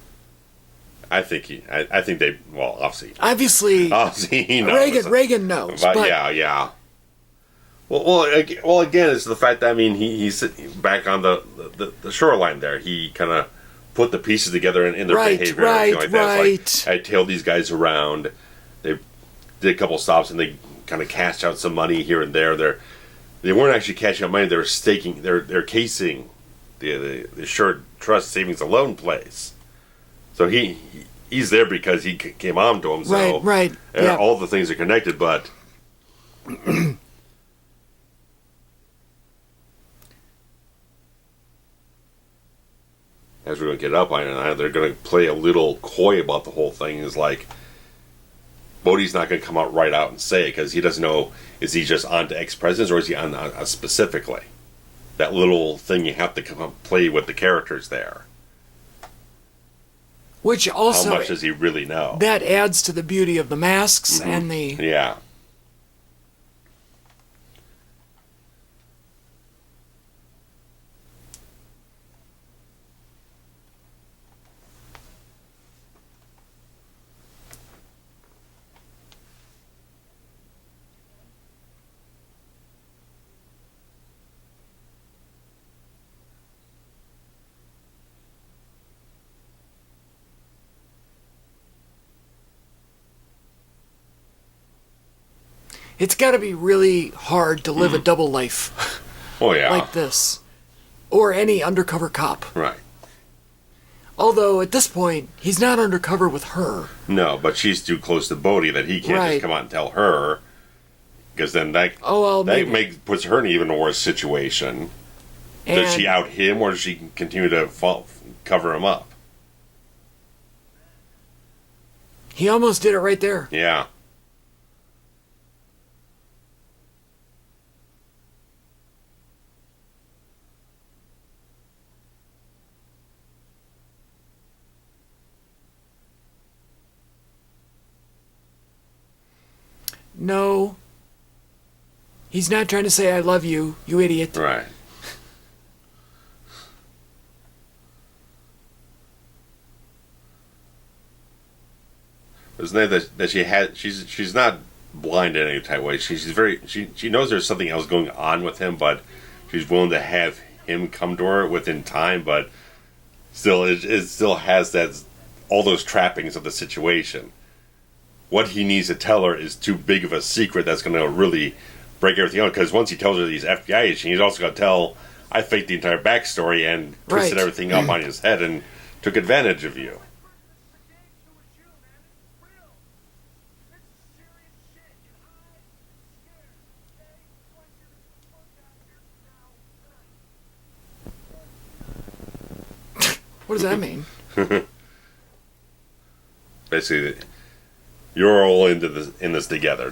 I think he. I think they. Well, obviously. Obviously He knows. Reagan knows. But yeah. Well, again, it's the fact that he's back on the shoreline there. He kind of put the pieces together in their behavior. Right. It's like, I tailed these guys around. They did a couple stops and they kind of cashed out some money here and there. They weren't actually cashing out money. They were staking. They're casing the Assured Trust Savings and Loan place. So he's there because he came on to him. So right. Yeah. All the things are connected, but. As we're going to get up on it, they're going to play a little coy about the whole thing. Is like, Bodhi's not going to come out right out and say it because he doesn't know, is he just on to ex-presidents or is he on specifically? That little thing you have to come up play with the characters there. Which also... How much does he really know? That adds to the beauty of the masks and the... Yeah. It's got to be really hard to live a double life. Oh, yeah. Like this. Or any undercover cop. Right. Although, at this point, he's not undercover with her. No, but she's too close to Bodhi that he can't just come out and tell her. Because then that puts her in an even worse situation. And does she out him, or does she continue to cover him up? He almost did it right there. Yeah. No. He's not trying to say, I love you, you idiot. Right. Isn't that she had? She's not blind in any type of way. She knows there's something else going on with him, but she's willing to have him come to her within time. But still, it still has all those trappings of the situation. What he needs to tell her is too big of a secret that's going to really break everything out. Because once he tells her he's FBI agent, he's also going to tell, I faked the entire backstory and twisted everything up on his head and took advantage of you. What does that mean? Basically, you're all in this together.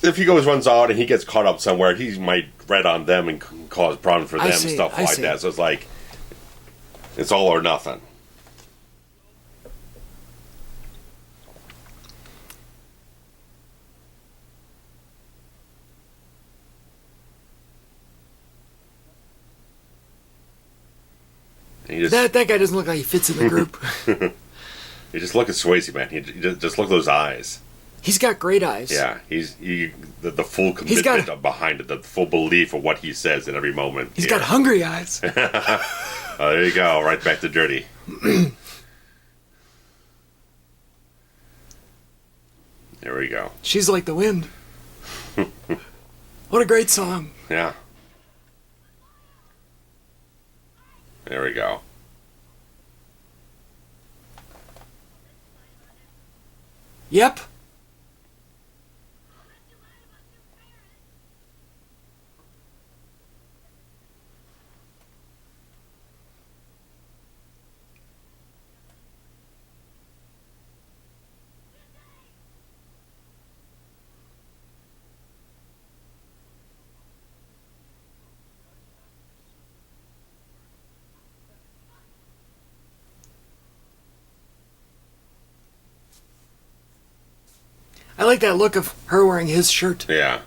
If he runs out and he gets caught up somewhere, he might rat on them and cause problems for them and stuff like that. So it's like, it's all or nothing. That guy doesn't look like he fits in the group. You just look at Swayze, man. You just look at those eyes. He's got great eyes. Yeah, the full commitment behind it, the full belief of what he says in every moment. He's got hungry eyes. There you go, right back to dirty. There we go. She's Like the Wind. What a great song. Yeah. There we go. Yep. I like that look of her wearing his shirt. Yeah.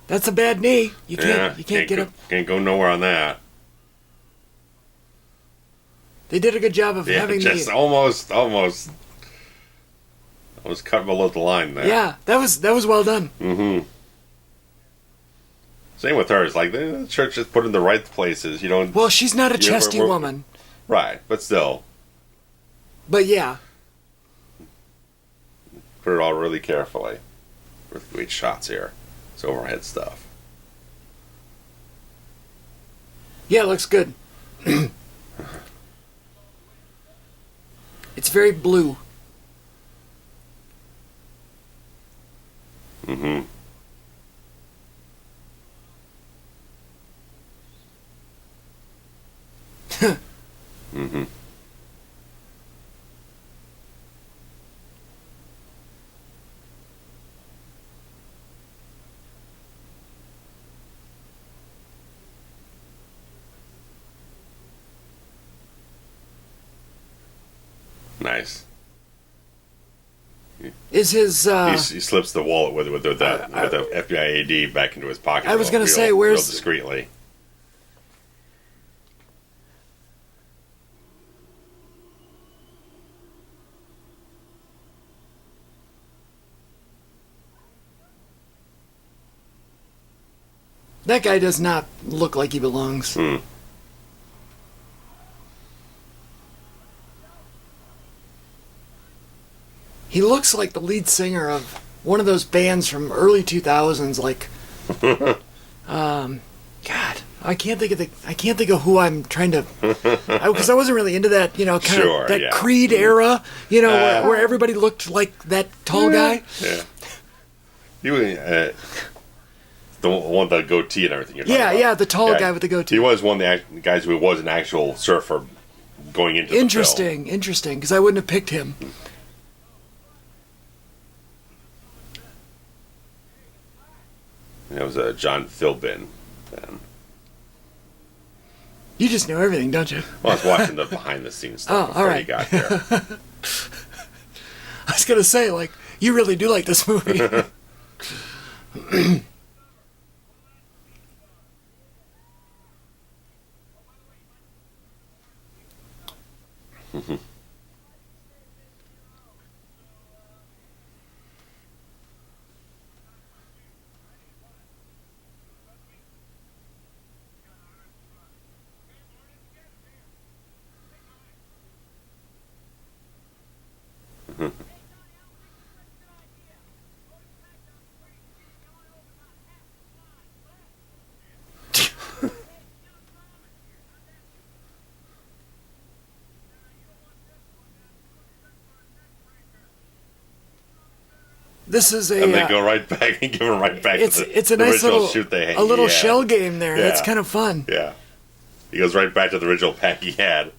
That's a bad knee. You can't get up. Can't go nowhere on that. They did a good job of Yeah, having just almost cut below the line there. Yeah, that was well done. Mm-hmm. Same with hers. Like the church is put in the right places. You don't. Well, she's not a chesty woman. Right, but still. But yeah. Put it all really carefully. With great shots here. It's overhead stuff. Yeah, it looks good. It's very blue. Mm-hmm. Mm-hmm. Nice. Is his he slips the wallet with the FBI AD back into his pocket. I was going to say, real where's discreetly. that guy does not look like he belongs. Hmm. He looks like the lead singer of one of those bands from early 2000s, like, God, I can't think of who I'm trying to, because I wasn't really into that, kind of that Creed era, where everybody looked like that tall guy. Yeah. You the one with the goatee and everything. Yeah, the tall guy with the goatee. He was one of the guys who was an actual surfer going into the film. Interesting, because I wouldn't have picked him. It was a John Philbin then. You just know everything, don't you? Well, I was watching the behind-the-scenes stuff before right. he got there. I was going to say, like, you really do like this movie. This is a. And they go right back and give him right back to it's the a nice original little shoot they had. A little shell game there. Yeah. That's kind of fun. Yeah. He goes right back to the original pack he had.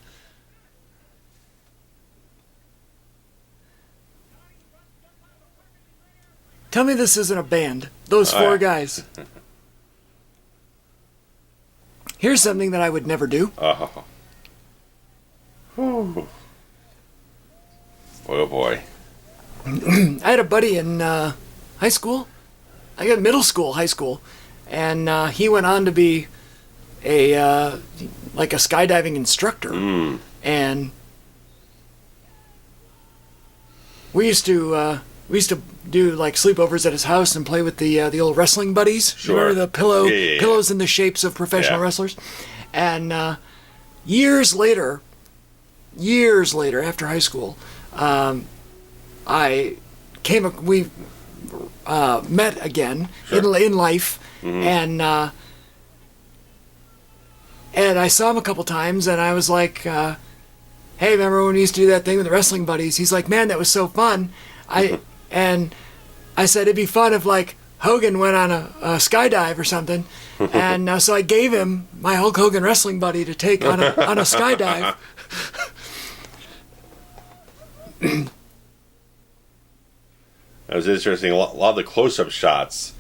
Tell me this isn't a band. Those four guys. Here's something that I would never do. Oh. Whew. Oh boy. I had a buddy in high school. I got high school, and he went on to be a a skydiving instructor. And we used to do like sleepovers at his house and play with the old wrestling buddies. Sure. Remember the pillows in the shapes of professional wrestlers? And years later, years later, after high school, we met again in life, and I saw him a couple times, and I was like, "Hey, remember when we used to do that thing with the wrestling buddies?" He's like, "Man, that was so fun." And I said it'd be fun if like Hogan went on a skydive or something, and so I gave him my Hulk Hogan wrestling buddy to take on a skydive. That was interesting. A lot of the close-up shots,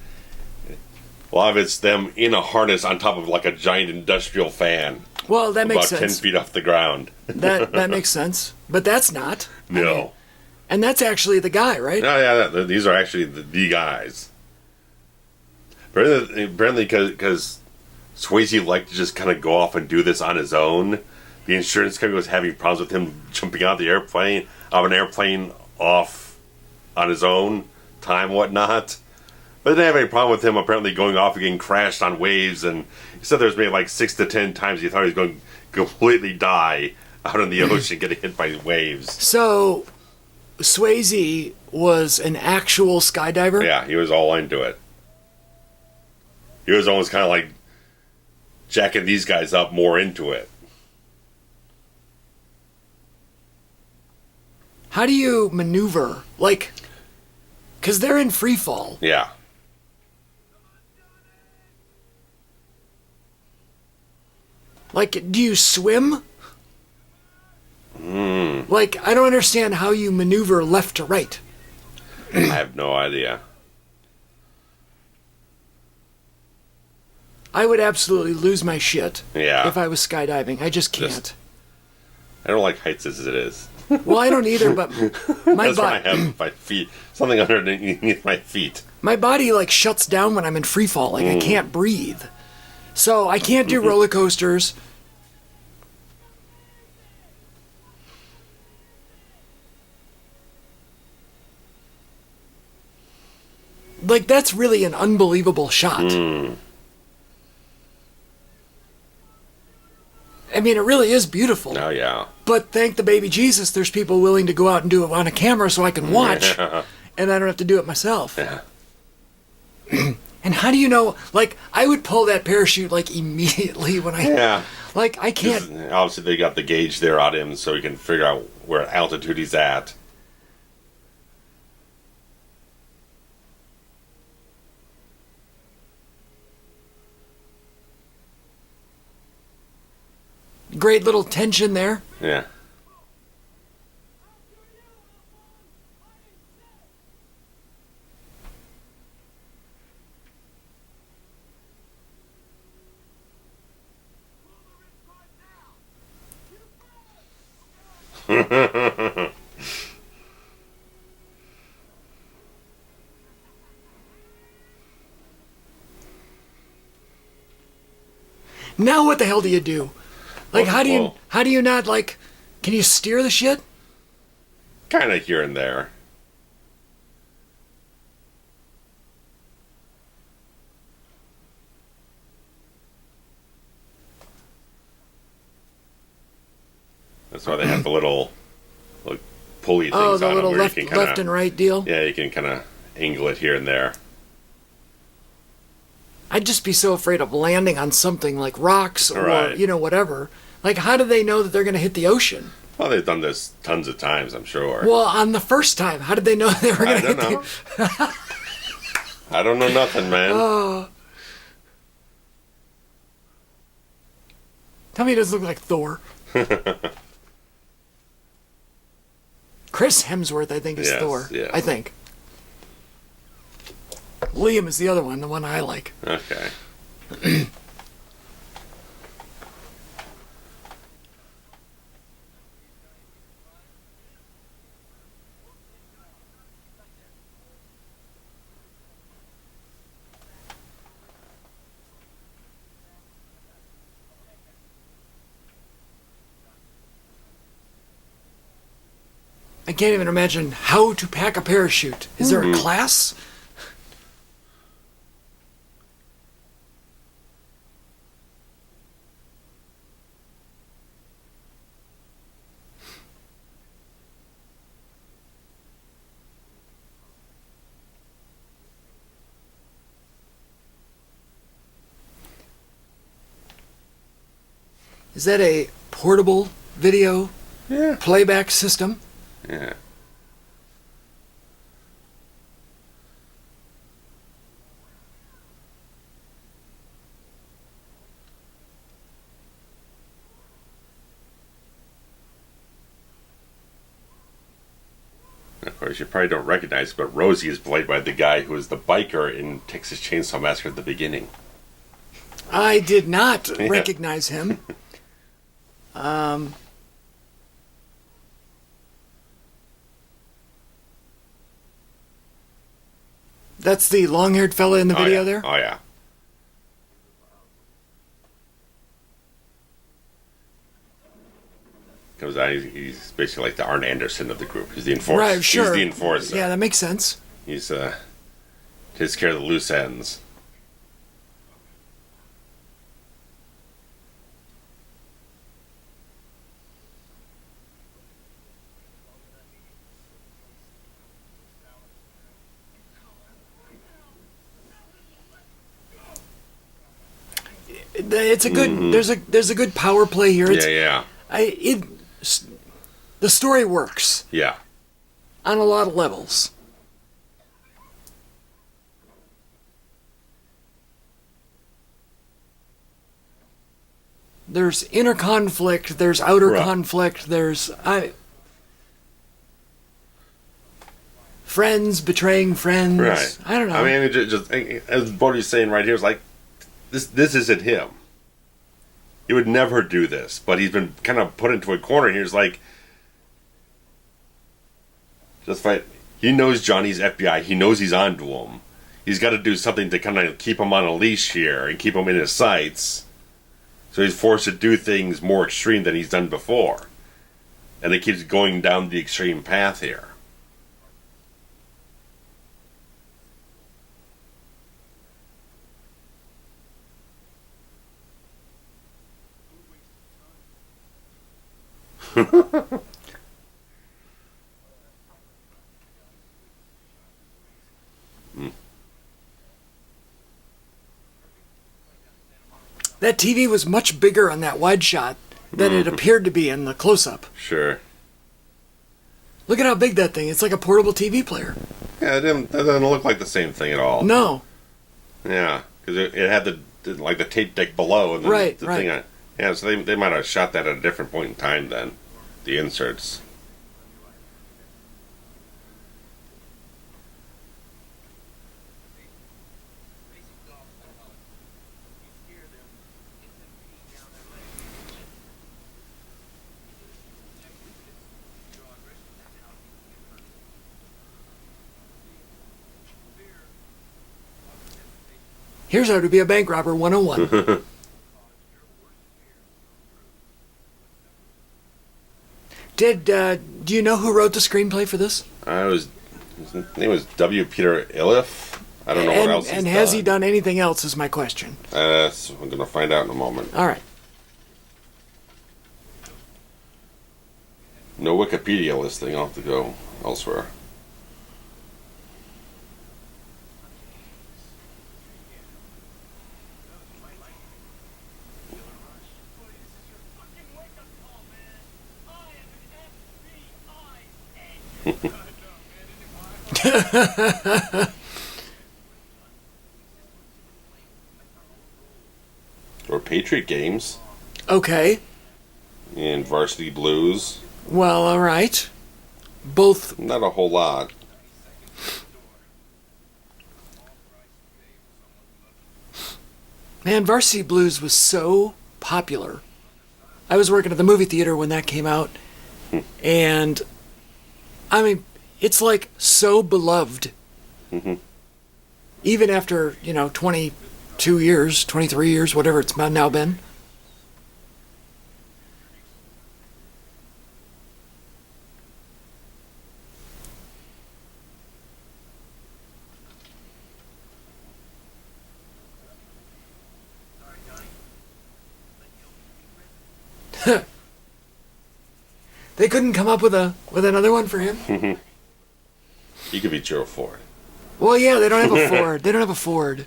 a lot of it's them in a harness on top of like a giant industrial fan. Well, that makes sense. About 10 feet off the ground. That makes sense. But that's not. No. I mean, and that's actually the guy, right? No, yeah, these are actually the guys. Apparently, because Swayze liked to just kind of go off and do this on his own, the insurance company was having problems with him jumping out of an airplane off on his own time, whatnot. But they didn't have any problem with him apparently going off and getting crashed on waves, and he said there's maybe like 6 to 10 times he thought he was going to completely die out in the ocean getting hit by waves. So, Swayze was an actual skydiver? Yeah, he was all into it. He was almost kind of like jacking these guys up more into it. How do you maneuver? Like, because they're in free fall. Yeah. Like, do you swim? Like, I don't understand how you maneuver left to right. I have no idea. I would absolutely lose my shit if I was skydiving. I just can't. I don't like heights as it is. Well, I don't either, but my That's why I have my feet. Something underneath my feet. My body, like, shuts down when I'm in free fall. Like, I can't breathe. So, I can't do roller coasters. Like, that's really an unbelievable shot. I mean, it really is beautiful. Oh, yeah. But thank the baby Jesus, there's people willing to go out and do it on a camera so I can watch. And I don't have to do it myself. Yeah. And how do you know, like, I would pull that parachute, like, immediately when I... Yeah. Like, I can't... Obviously, they got the gauge there on him so he can figure out where altitude he's at. Great little tension there. Yeah. Now what the hell do you do? Like, how do you not, like, can you steer the shit? Kind of here and there. That's why they have the little pulley things the on little them. left and right deal? Yeah, you can kind of angle it here and there. I'd just be so afraid of landing on something like rocks or, you know, whatever. Like, how do they know that they're going to hit the ocean? Well, they've done this tons of times, I'm sure. Well, on the first time, how did they know they were going to hit the... I don't know nothing, man. Tell me he doesn't look like Thor. Chris Hemsworth, I think, is Thor. Yeah. I think. Liam is the other one, the one I like. Okay. I can't even imagine how to pack a parachute. Is there a class? Is that a portable video playback system? Yeah. Of course, you probably don't recognize, but Rosie is played by the guy who was the biker in Texas Chainsaw Massacre at the beginning. I did not recognize him. That's the long-haired fella in the video there? Oh, yeah. Comes out, he's basically like the Arn Anderson of the group. He's the enforcer. Right, sure. He's the enforcer. Yeah, that makes sense. He's takes care of the loose ends. It's a good. There's a good power play here. It's, Yeah. The story works Yeah. on a lot of levels. There's inner conflict. There's outer conflict. There's friends betraying friends. Right. I don't know. I mean, it just as Bodhi's saying right here, is like this isn't him. He would never do this, but he's been kind of put into a corner. He's like, just fight. He knows Johnny's FBI. He knows he's onto him. He's got to do something to kind of keep him on a leash here and keep him in his sights. So he's forced to do things more extreme than he's done before. And it keeps going down the extreme path here. That TV was much bigger on that wide shot than it appeared to be in the close-up. Sure. Look at how big that thing is. It's like a portable TV player. Yeah, that doesn't look like the same thing at all. No. Yeah, because it had the tape deck below, and then right. thing on. Yeah, so they might have shot that at a different point in time then, the inserts. Here's how to be a bank robber 101. Do you know who wrote the screenplay for this? His name was W. Peter Iliff. I don't know what else he's done. And has he done anything else is my question. So I'm going to find out in a moment. All right. No Wikipedia listing. I'll have to go elsewhere. Or Patriot Games. Okay. And Varsity Blues. Well, all right. Both. Not a whole lot. Man, Varsity Blues was so popular. I was working at the movie theater when that came out. And, I mean, it's like so beloved. Mm-hmm. Even after, 22 years, 23 years, whatever it's now been. They couldn't come up with another one for him? He could be Gerald Ford. Well, yeah, they don't have a Ford. They don't have a Ford.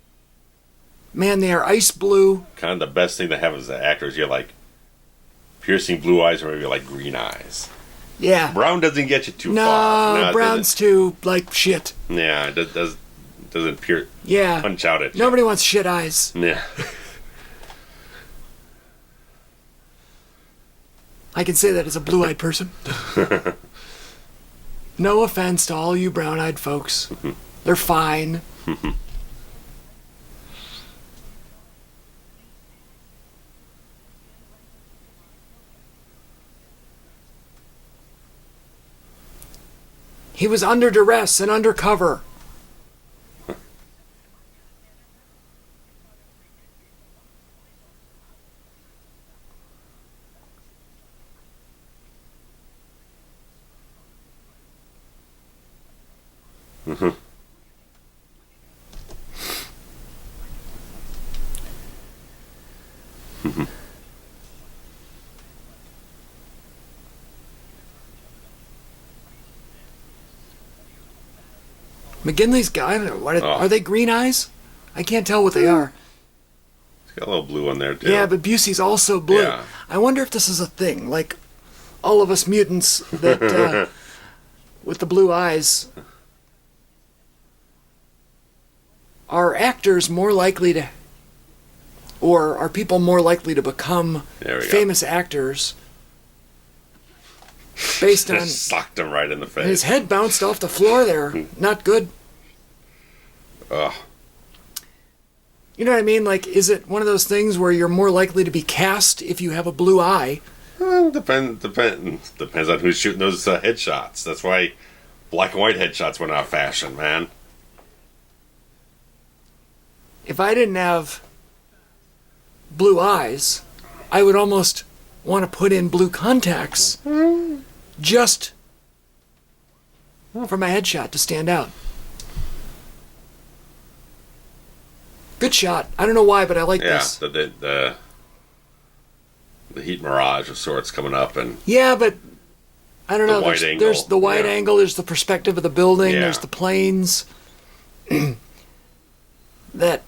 Man, they are ice blue. Kind of the best thing to have as an actor is you have, like, piercing blue eyes or maybe, like, green eyes. Yeah. Brown doesn't get you too far. No, brown's too, like, shit. Yeah, it doesn't punch out at you. Nobody wants shit eyes. Yeah. I can say that as a blue-eyed person. No offense to all you brown-eyed folks. They're fine. He was under duress and undercover. McGinley's guy, I don't know, are they green eyes? I can't tell what they are. It's got a little blue on there, too. Yeah, but Busey's also blue. Yeah. I wonder if this is a thing, like all of us mutants that with the blue eyes. Are actors more likely to, or are people more likely to become famous actors based on... Just socked him right in the face. His head bounced off the floor there. Not good. Ugh. You know what I mean? Like, is it one of those things where you're more likely to be cast if you have a blue eye? Depends on who's shooting those headshots. That's why black and white headshots went out of fashion, man. If I didn't have blue eyes, I would almost want to put in blue contacts just for my headshot to stand out. Good shot. I don't know why, but I like this. The heat mirage of sorts coming up, and yeah, but I don't know. There's the wide yeah. angle. There's the perspective of the building. Yeah. There's the planes. That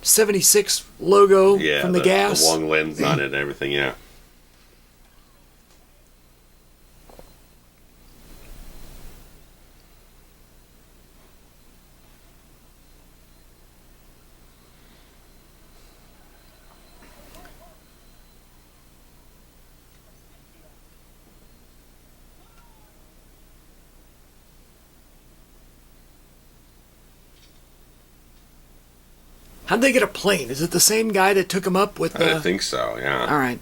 76 logo from the gas. The long lens on it and everything. Yeah. How'd they get a plane? Is it the same guy that took him up with the... I think so, yeah. All right.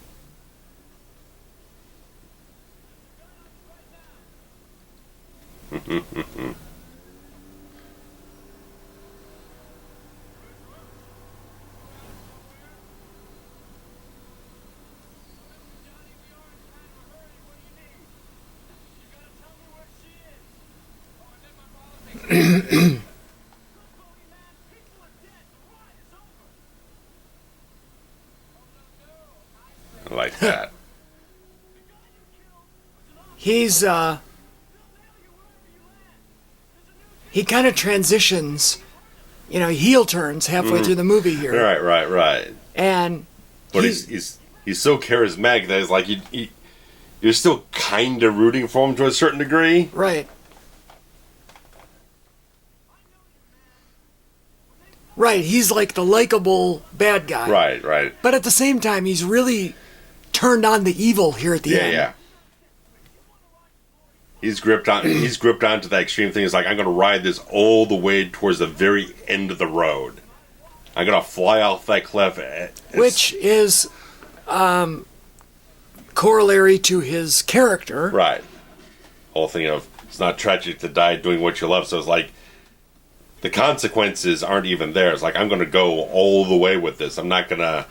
I like that. He's, he kind of transitions, heel turns halfway through the movie here. Right. And but he's so charismatic that it's like you're still kind of rooting for him to a certain degree. Right. Right, he's like the likable bad guy. Right. But at the same time, he's really turned on the evil here at the end. Yeah. He's gripped onto that extreme thing. It's like, I'm going to ride this all the way towards the very end of the road. I'm going to fly off that cliff. Which is corollary to his character. Right. Whole thing of, it's not tragic to die doing what you love. So it's like, the consequences aren't even there. It's like, I'm going to go all the way with this. I'm not going to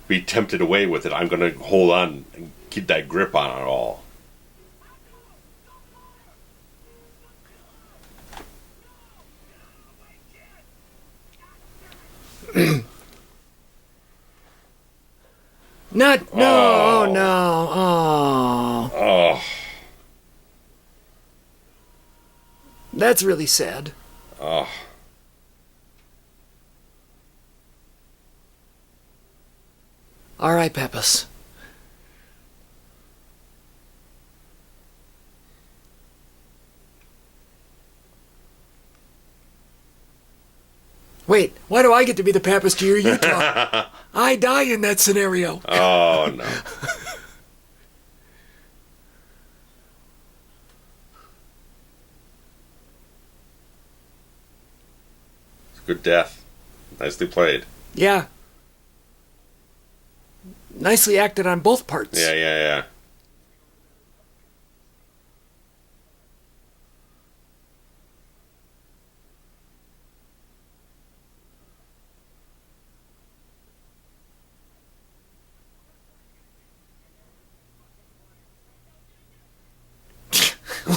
be tempted away with it. I'm going to hold on and keep that grip on it all. No. Oh. That's really sad. Oh. All right, Pappas. Wait, why do I get to be the Pappas to your Utah? I die in that scenario. Oh, no. It's a good death. Nicely played. Yeah. Nicely acted on both parts. Yeah.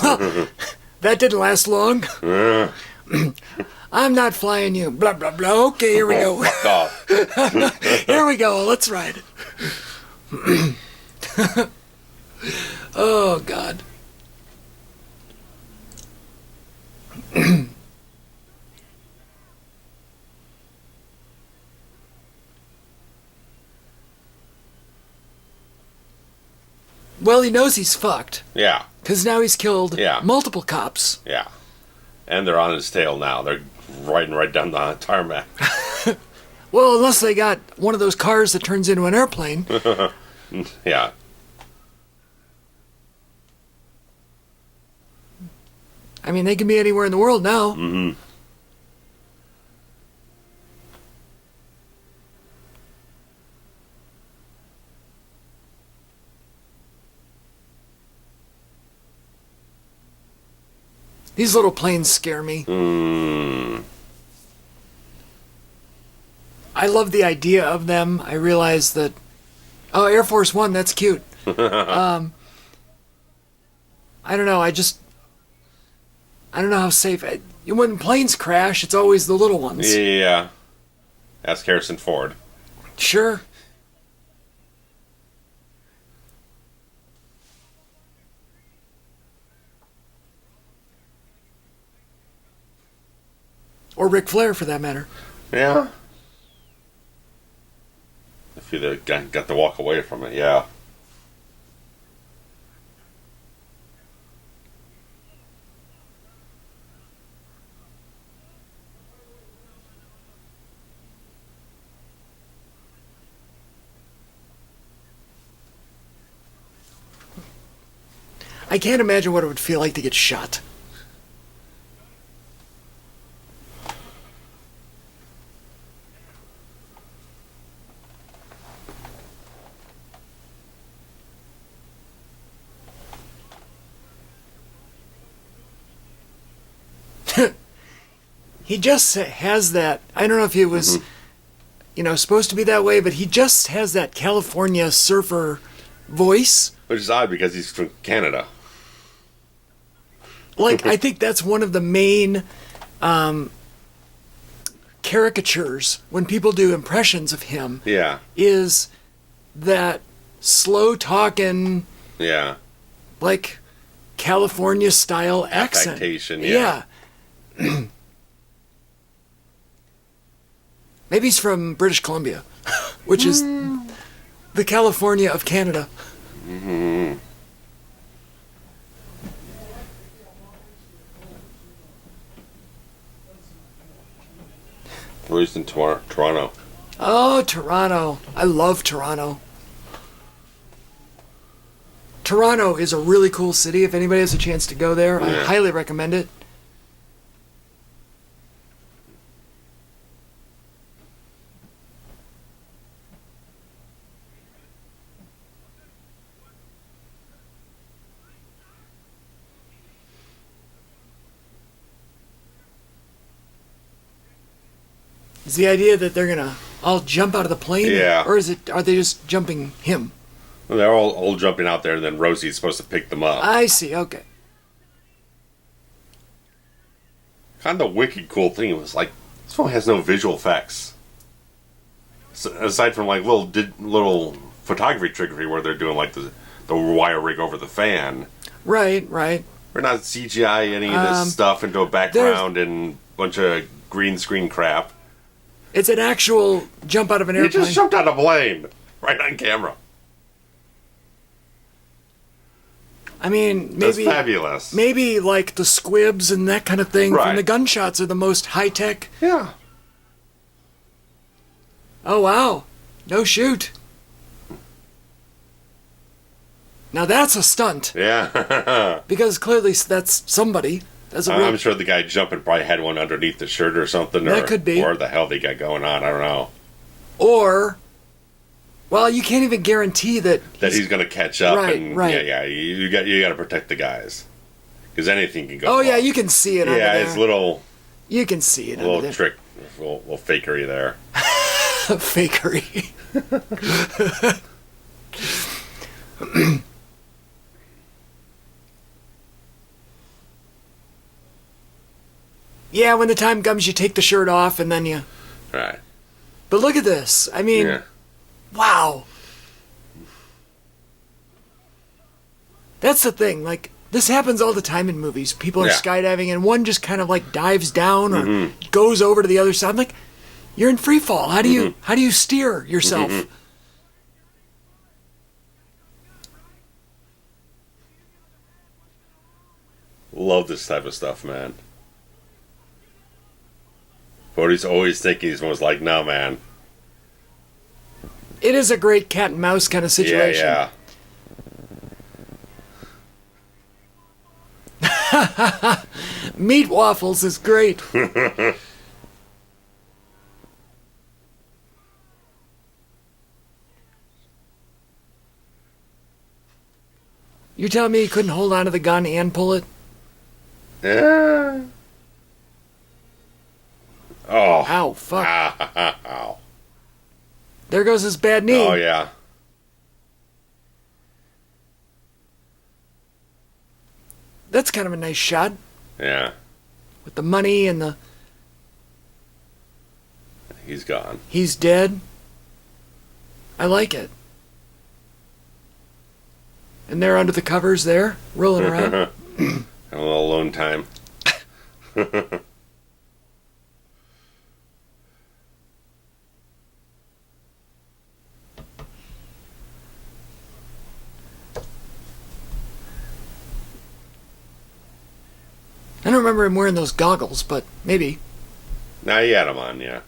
Well, that didn't last long. I'm not flying you. Blah, blah, blah. Okay, here we go. Fuck off. Here we go. Let's ride. Oh, God. Well, he knows he's fucked. Yeah. Because now he's killed Yeah. multiple cops. Yeah. And they're on his tail now. They're riding right down the tarmac. Well, unless they got one of those cars that turns into an airplane. Yeah. I mean, they can be anywhere in the world now. Mm-hmm. These little planes scare me. I love the idea of them. I realize that, oh, Air Force One, that's cute. I don't know. I don't know how safe. When planes crash, it's always the little ones. Yeah. Ask Harrison Ford. Sure. Or Ric Flair, for that matter. Yeah. If you got to walk away from it, yeah. I can't imagine what it would feel like to get shot. He just has that. I don't know if he was, supposed to be that way, but he just has that California surfer voice. Which is odd because he's from Canada. Like, I think that's one of the main caricatures when people do impressions of him. Yeah. Is that slow talking, Yeah. like California style accent. Affectation, yeah. Maybe he's from British Columbia, which is the California of Canada. Mm-hmm. Released in Toronto. Oh, Toronto. I love Toronto. Toronto is a really cool city. If anybody has a chance to go there, I highly recommend it. Is the idea that they're gonna all jump out of the plane? Yeah. Or are they just jumping him? Well, they're all jumping out there, and then Rosie's supposed to pick them up. I see, okay. Kind of the wicked cool thing was, like, this one has no visual effects. So, aside from, like, little photography trickery where they're doing, like, the wire rig over the fan. Right. We're not CGI any of this stuff into a background and a bunch of green screen crap. It's an actual jump out of an airplane. You just jumped out of a plane. right on camera. I mean, That's maybe fabulous. Maybe like the squibs and that kind of thing Right. from the gunshots are the most high tech. Yeah. Oh wow, no shoot. Now that's a stunt. Yeah. Because clearly that's somebody. That's a real... I'm sure the guy jumping probably had one underneath the shirt or something. That could be. Or the hell they got going on. I don't know. Or, well, you can't even guarantee that He's going to catch up. Right, and, right. Yeah. You got to protect the guys. Because anything can go Oh wrong. yeah, you can see it. Yeah, under it's there. little. You can see it. Little under trick. Little fakery there. there. Fakery. Yeah, when the time comes, you take the shirt off and then you... Right. But look at this. I mean, Yeah. wow. That's the thing. Like, this happens all the time in movies. People are Yeah. skydiving and one just kind of like dives down or goes over to the other side. I'm like, you're in free fall. How do you steer yourself? Love this type of stuff, man. But he's always thinking he's almost like, no, man. It is a great cat and mouse kind of situation. Yeah. Meat waffles is great. You're telling me you couldn't hold on to the gun and pull it? Yeah. Oh. Ow, fuck. Ow. There goes his bad knee. Oh, yeah. That's kind of a nice shot. Yeah. With the money and the... He's gone. He's dead. I like it. And they're under the covers there, rolling around. Have a little alone time. I don't remember him wearing those goggles, but maybe. Now you had him on, yeah.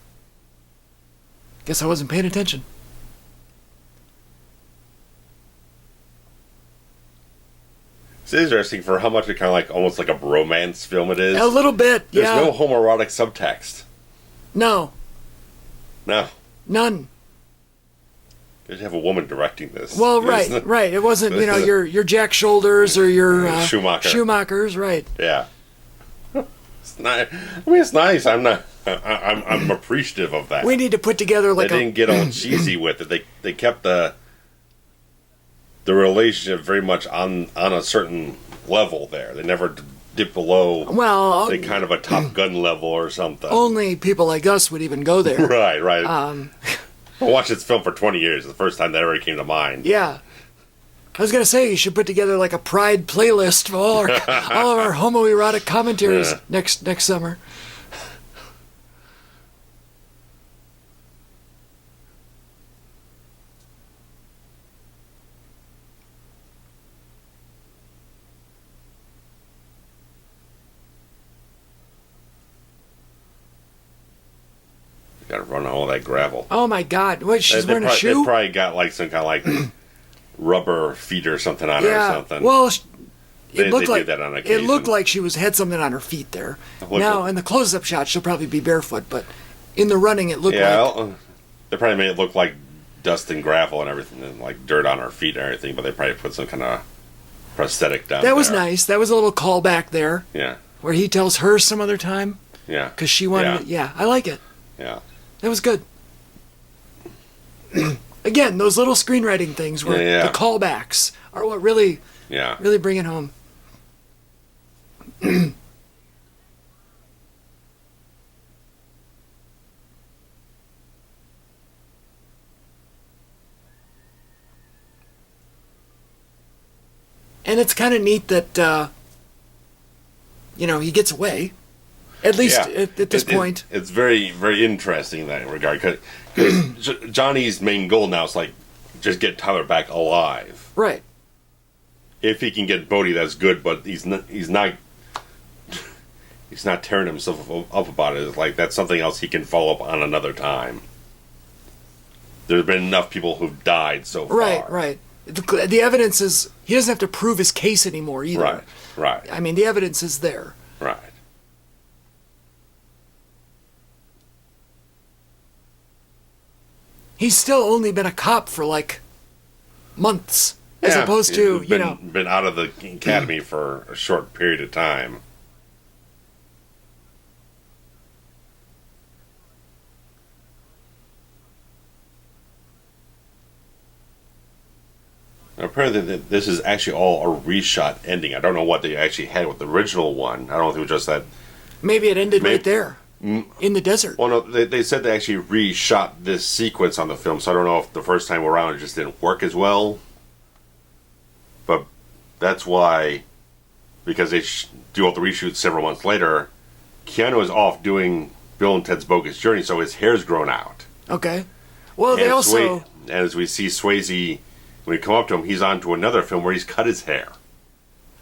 Guess I wasn't paying attention. It's interesting for how much it kind of like almost like a romance film it is. A little bit, There's yeah. no homoerotic subtext. No, No. none. You'd have a woman directing this. Well, right. It wasn't, your Jack Shoulders or your Schumachers, right. Yeah. It's not. I mean, it's nice. I'm appreciative of that. We need to put together like They didn't get all cheesy with it. They kept the relationship very much on a certain level there. They never dip below well, the kind of a Top Gun level or something. only people like us would even go there. Right. I watched this film for 20 years. The first time that ever came to mind. Yeah. I was going to say, you should put together like a Pride playlist for all of our homoerotic commentaries next summer. Got to run all that gravel. Oh my God! What? She's wearing a They shoe? probably got like some kind of like rubber feet or something on her or something. Well, They looked do like that on it occasion. looked like she had something on her feet there. Look- Now in the close-up shot, she'll probably be barefoot, but in the running, it looked like they probably made it look like dust and gravel and everything, and like dirt on her feet and everything. But they probably put some kind of prosthetic down. that was there. nice. That was a little callback there, Yeah, where he tells her some other time yeah. because she wanted. Yeah, I like it. Yeah. That was good. Again, those little screenwriting things where Yeah. the callbacks are what really bring it home. And it's kind of neat that, he gets away. At least at this point. It's very, very interesting in that regard. Because Johnny's main goal now is like, just get Tyler back alive. Right. If he can get Bodhi, that's good. But he's not tearing himself up about it. It's like that's something else he can follow up on another time. There's been enough people who've died so far. Right. The evidence is he doesn't have to prove his case anymore either. Right. I mean, the evidence is there. Right. He's still only been a cop for like months, as opposed to been out of the academy for a short period of time. Apparently, this is actually all a reshot ending. I don't know what they actually had with the original one. I don't know if it was just that. Maybe it ended right there, in the desert. Well, no, they said they actually reshot this sequence on the film, so I don't know if the first time around it just didn't work as well. But that's why, because they do all the reshoots several months later, Keanu is off doing Bill and Ted's Bogus Journey, so his hair's grown out. Okay. Well, they also... And as we see Swayze... When we come up to him, he's on to another film where he's cut his hair.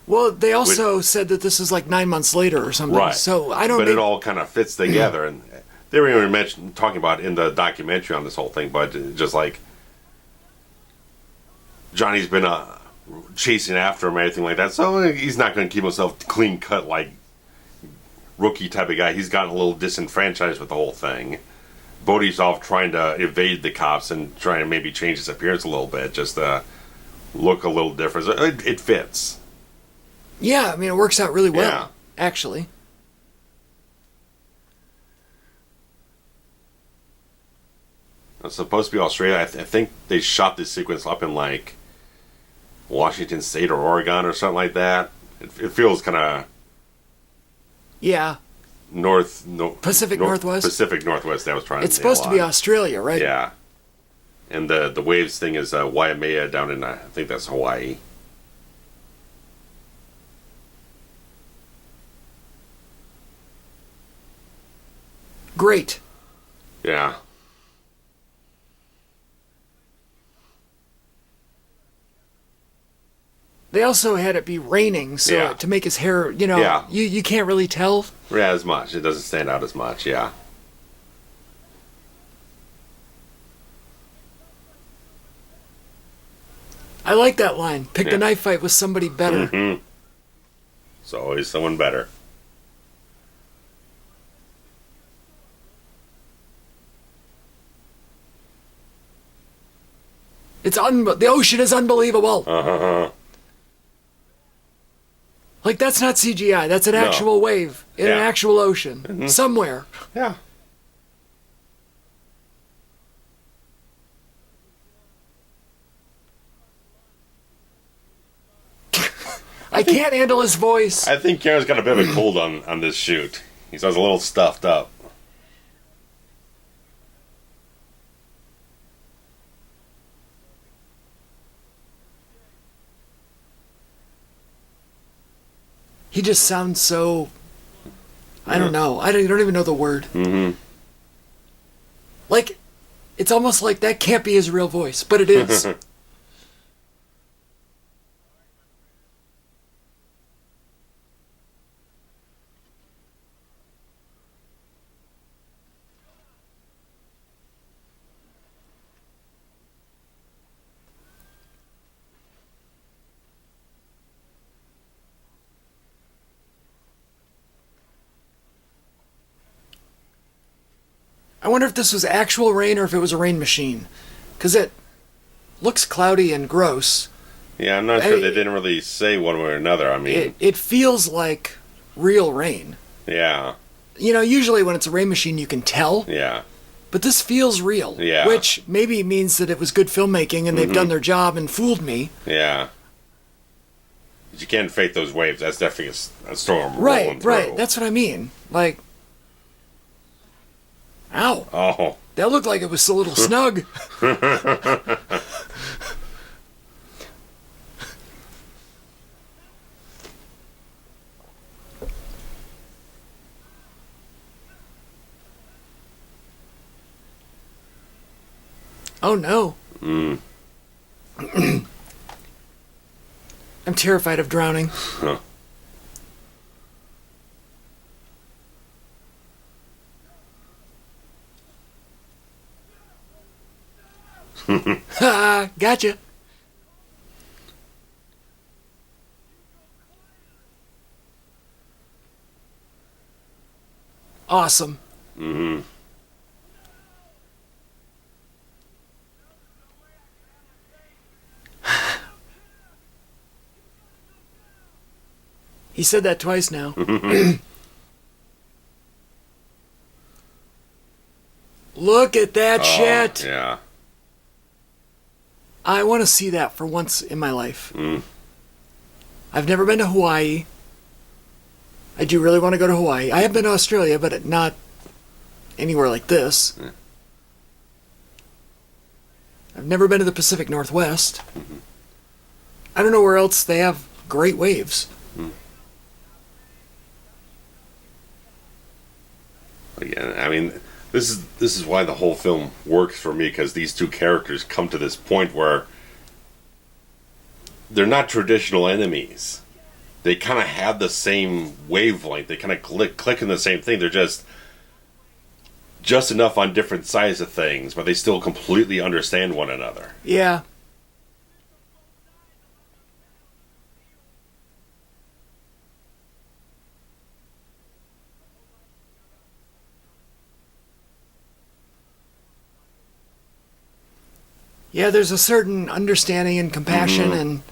Well, they also said that this is like 9 months later or something. Right. So I don't. But it all kind of fits together, and they were even talking about in the documentary on this whole thing. But just like Johnny's been chasing after him, or anything like that, so he's not going to keep himself clean cut like rookie type of guy. He's gotten a little disenfranchised with the whole thing. Bodhi's off trying to evade the cops and trying to maybe change his appearance a little bit, just to look a little different. It fits. Yeah, I mean, it works out really well, Yeah. actually. It's supposed to be Australia. I think they shot this sequence up in like Washington State or Oregon or something like that. It feels kind of Yeah. Pacific Northwest. Pacific Northwest. That was trying. It's supposed to be Australia, right? Yeah, and the waves thing is Waimea down in I think that's Hawaii. Great. Yeah. They also had it be raining, so to make his hair, you can't really tell. Yeah, as much. It doesn't stand out as much, yeah. I like that line. Pick a knife fight with somebody better. Mm-hmm. It's always someone better. The ocean is unbelievable. Uh-huh. Like, that's not CGI. That's an actual wave in an actual ocean. Somewhere. Yeah. I can't handle his voice. I think Keanu's got a bit of a cold on this shoot. He sounds a little stuffed up. He just sounds so... I don't know. I don't even know the word. Mm-hmm. Like, it's almost like that can't be his real voice, but it is. I wonder if this was actual rain or if it was a rain machine. Because it looks cloudy and gross. Yeah, I'm not sure. They didn't really say one way or another. I mean... It feels like real rain. Yeah. Usually when it's a rain machine, you can tell. Yeah. But this feels real. Yeah. Which maybe means that it was good filmmaking and they've done their job and fooled me. Yeah. But you can't fake those waves. That's definitely a storm rolling through. Right. That's what I mean. Like... Ow. Oh. That looked like it was a little snug. Oh no. I'm terrified of drowning. Huh. Ha! Gotcha. Awesome. Mm-hmm. He said that twice now. Look at that shit. Yeah. I want to see that for once in my life. Mm. I've never been to Hawaii. I do really want to go to Hawaii. I have been to Australia, but not anywhere like this. Yeah. I've never been to the Pacific Northwest. I don't know where else they have great waves. Again, I mean, this is why the whole film works for me, because these two characters come to this point where they're not traditional enemies. They kind of have the same wavelength. They kind of click in the same thing. They're just enough on different sides of things, but they still completely understand one another. Yeah. Yeah, there's a certain understanding and compassion and...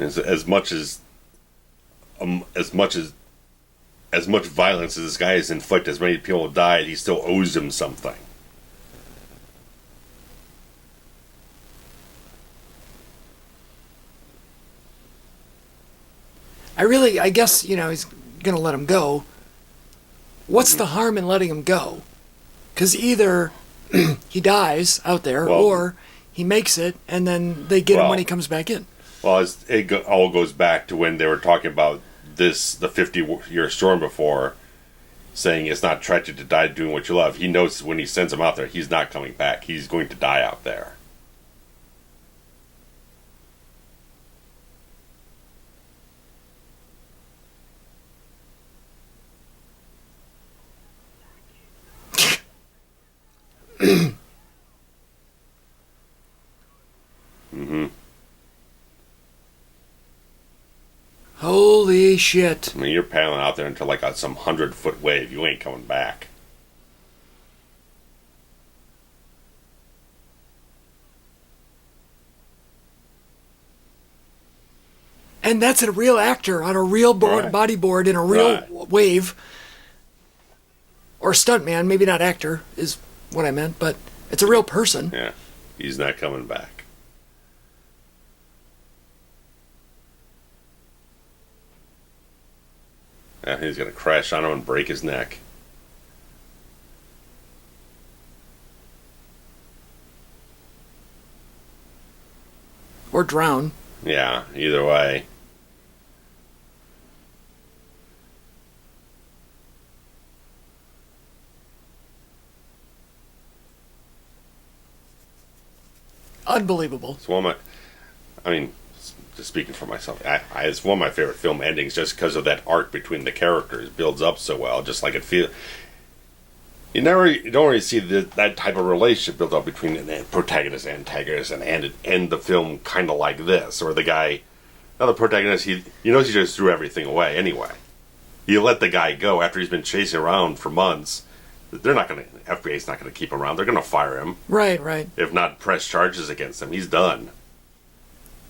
As much violence as this guy has inflicted, as many people have died, he still owes them something. I guess, he's going to let him go. What's the harm in letting him go? Because either he dies out there, or he makes it, and then they get him when he comes back in. Well, it all goes back to when they were talking about the 50-year storm before, saying it's not tragic to die doing what you love. He knows when he sends him out there, he's not coming back. He's going to die out there. Mm-hmm. Holy shit. I mean, you're paddling out there into like some 100-foot wave. You ain't coming back. And that's a real actor on a real bodyboard in a real wave. Or stuntman, maybe not actor, is what I meant, but it's a real person. Yeah, he's not coming back. Yeah, he's going to crash on him and break his neck. Or drown. Yeah, either way. Unbelievable. It's one of just speaking for myself, it's one of my favorite film endings just because of that arc between the characters. It builds up so well, just like it feels. You don't really see that type of relationship build up between the protagonist and antagonist, and end the film kind of like this, or the guy, the protagonist, he knows he just threw everything away anyway. You let the guy go after he's been chasing around for months. FBI's not gonna keep him around. They're gonna fire him. Right. If not, press charges against him. He's done.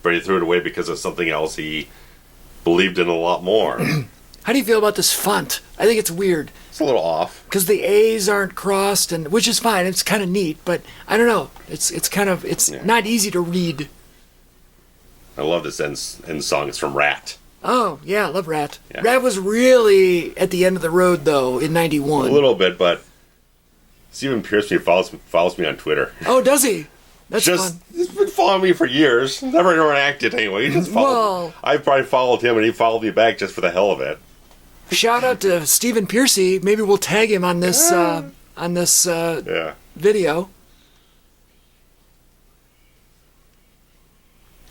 But he threw it away because of something else he believed in a lot more. How do you feel about this font? I think it's weird. It's a little off. Because the A's aren't crossed, which is fine. It's kind of neat, but I don't know. It's not easy to read. I love this end song. It's from Rat. Oh, yeah, I love Rat. Yeah. Rat was really at the end of the road, though, in 91. A little bit, but Stephen Pearson follows me on Twitter. Oh, does he? That's fun. He's been following me for years. Never interacted anyway. He just followed. Well, I probably followed him, and he followed me back just for the hell of it. shout out to Stephen Piercy. Maybe we'll tag him on this Yeah. video.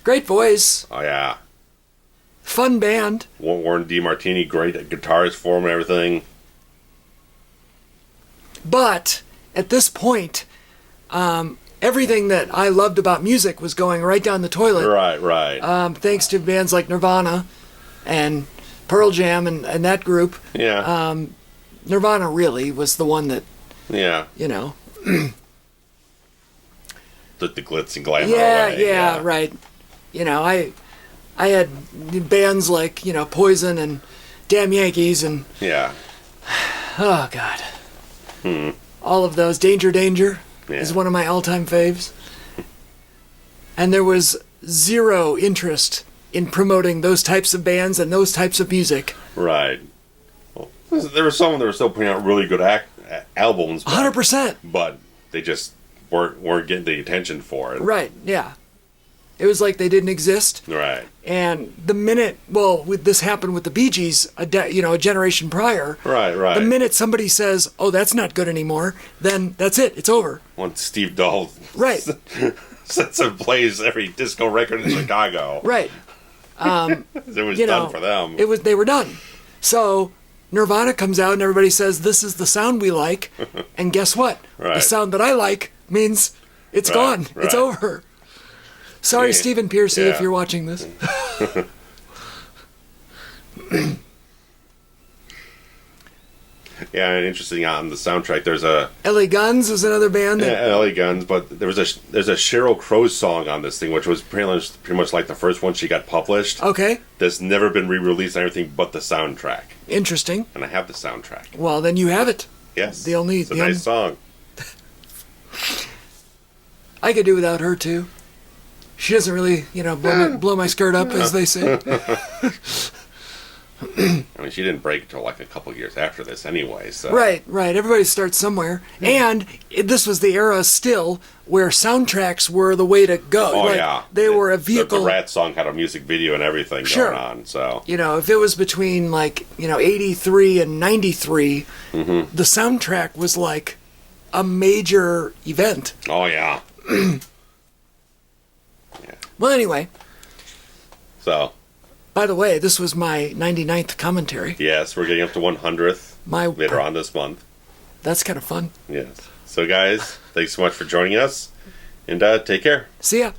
Great voice, Oh, yeah. fun band. Warren DeMartini, great guitarist for him and everything. But at this point, everything that I loved about music was going right down the toilet. Right. Thanks to bands like Nirvana and Pearl Jam and that group. Yeah. Nirvana really was the one that, Yeah. you know. Took the glitz and glamour Yeah, away. yeah, right. You know, I had bands like, you know, Poison and Damn Yankees and, Yeah. oh, God. All of those. Danger is Yeah. one of my all-time faves. And there was zero interest in promoting those types of bands and those types of music. Right. Well, there were some that were still putting out really good albums. 100%. But they just weren't getting the attention for it. Right, yeah. It was like they didn't exist. Right. And the minute, this happened with the Bee Gees, a generation prior. Right. The minute somebody says, "Oh, that's not good anymore," then that's it. It's over. Once Steve Dahl Right. sets and plays every disco record in Chicago. Right. It was done for them. They were done. So Nirvana comes out and everybody says, "This is the sound we like," and guess what? Right. The sound that I like means it's gone. Right. It's over. Sorry, Yeah. Stephen Piercy, if Yeah. you're watching this. Yeah, and interesting on the soundtrack. There's a LA Guns was another band. LA Guns, but there's a Sheryl Crow song on this thing, which was pretty much like the first one she got published. Okay, That's never been re-released on anything but the soundtrack, interesting. and I have the soundtrack. Well, then you have it. Yes, it's a nice song. I could do without her too. She doesn't really, blow my skirt up, as they say. I mean, she didn't break until like a couple years after this, anyway. So Right. Everybody starts somewhere, and this was the era still where soundtracks were the way to go. Oh, Like, yeah. they were a vehicle. The Rat song had a music video and everything Sure. going on. So If it was between 83 and 93, the soundtrack was like a major event. oh yeah. Well, anyway, So by the way, this was my 99th commentary. yes, we're getting up to 100th later on this month. That's kind of fun. Yes. So guys, thanks so much for joining us, and take care. See ya.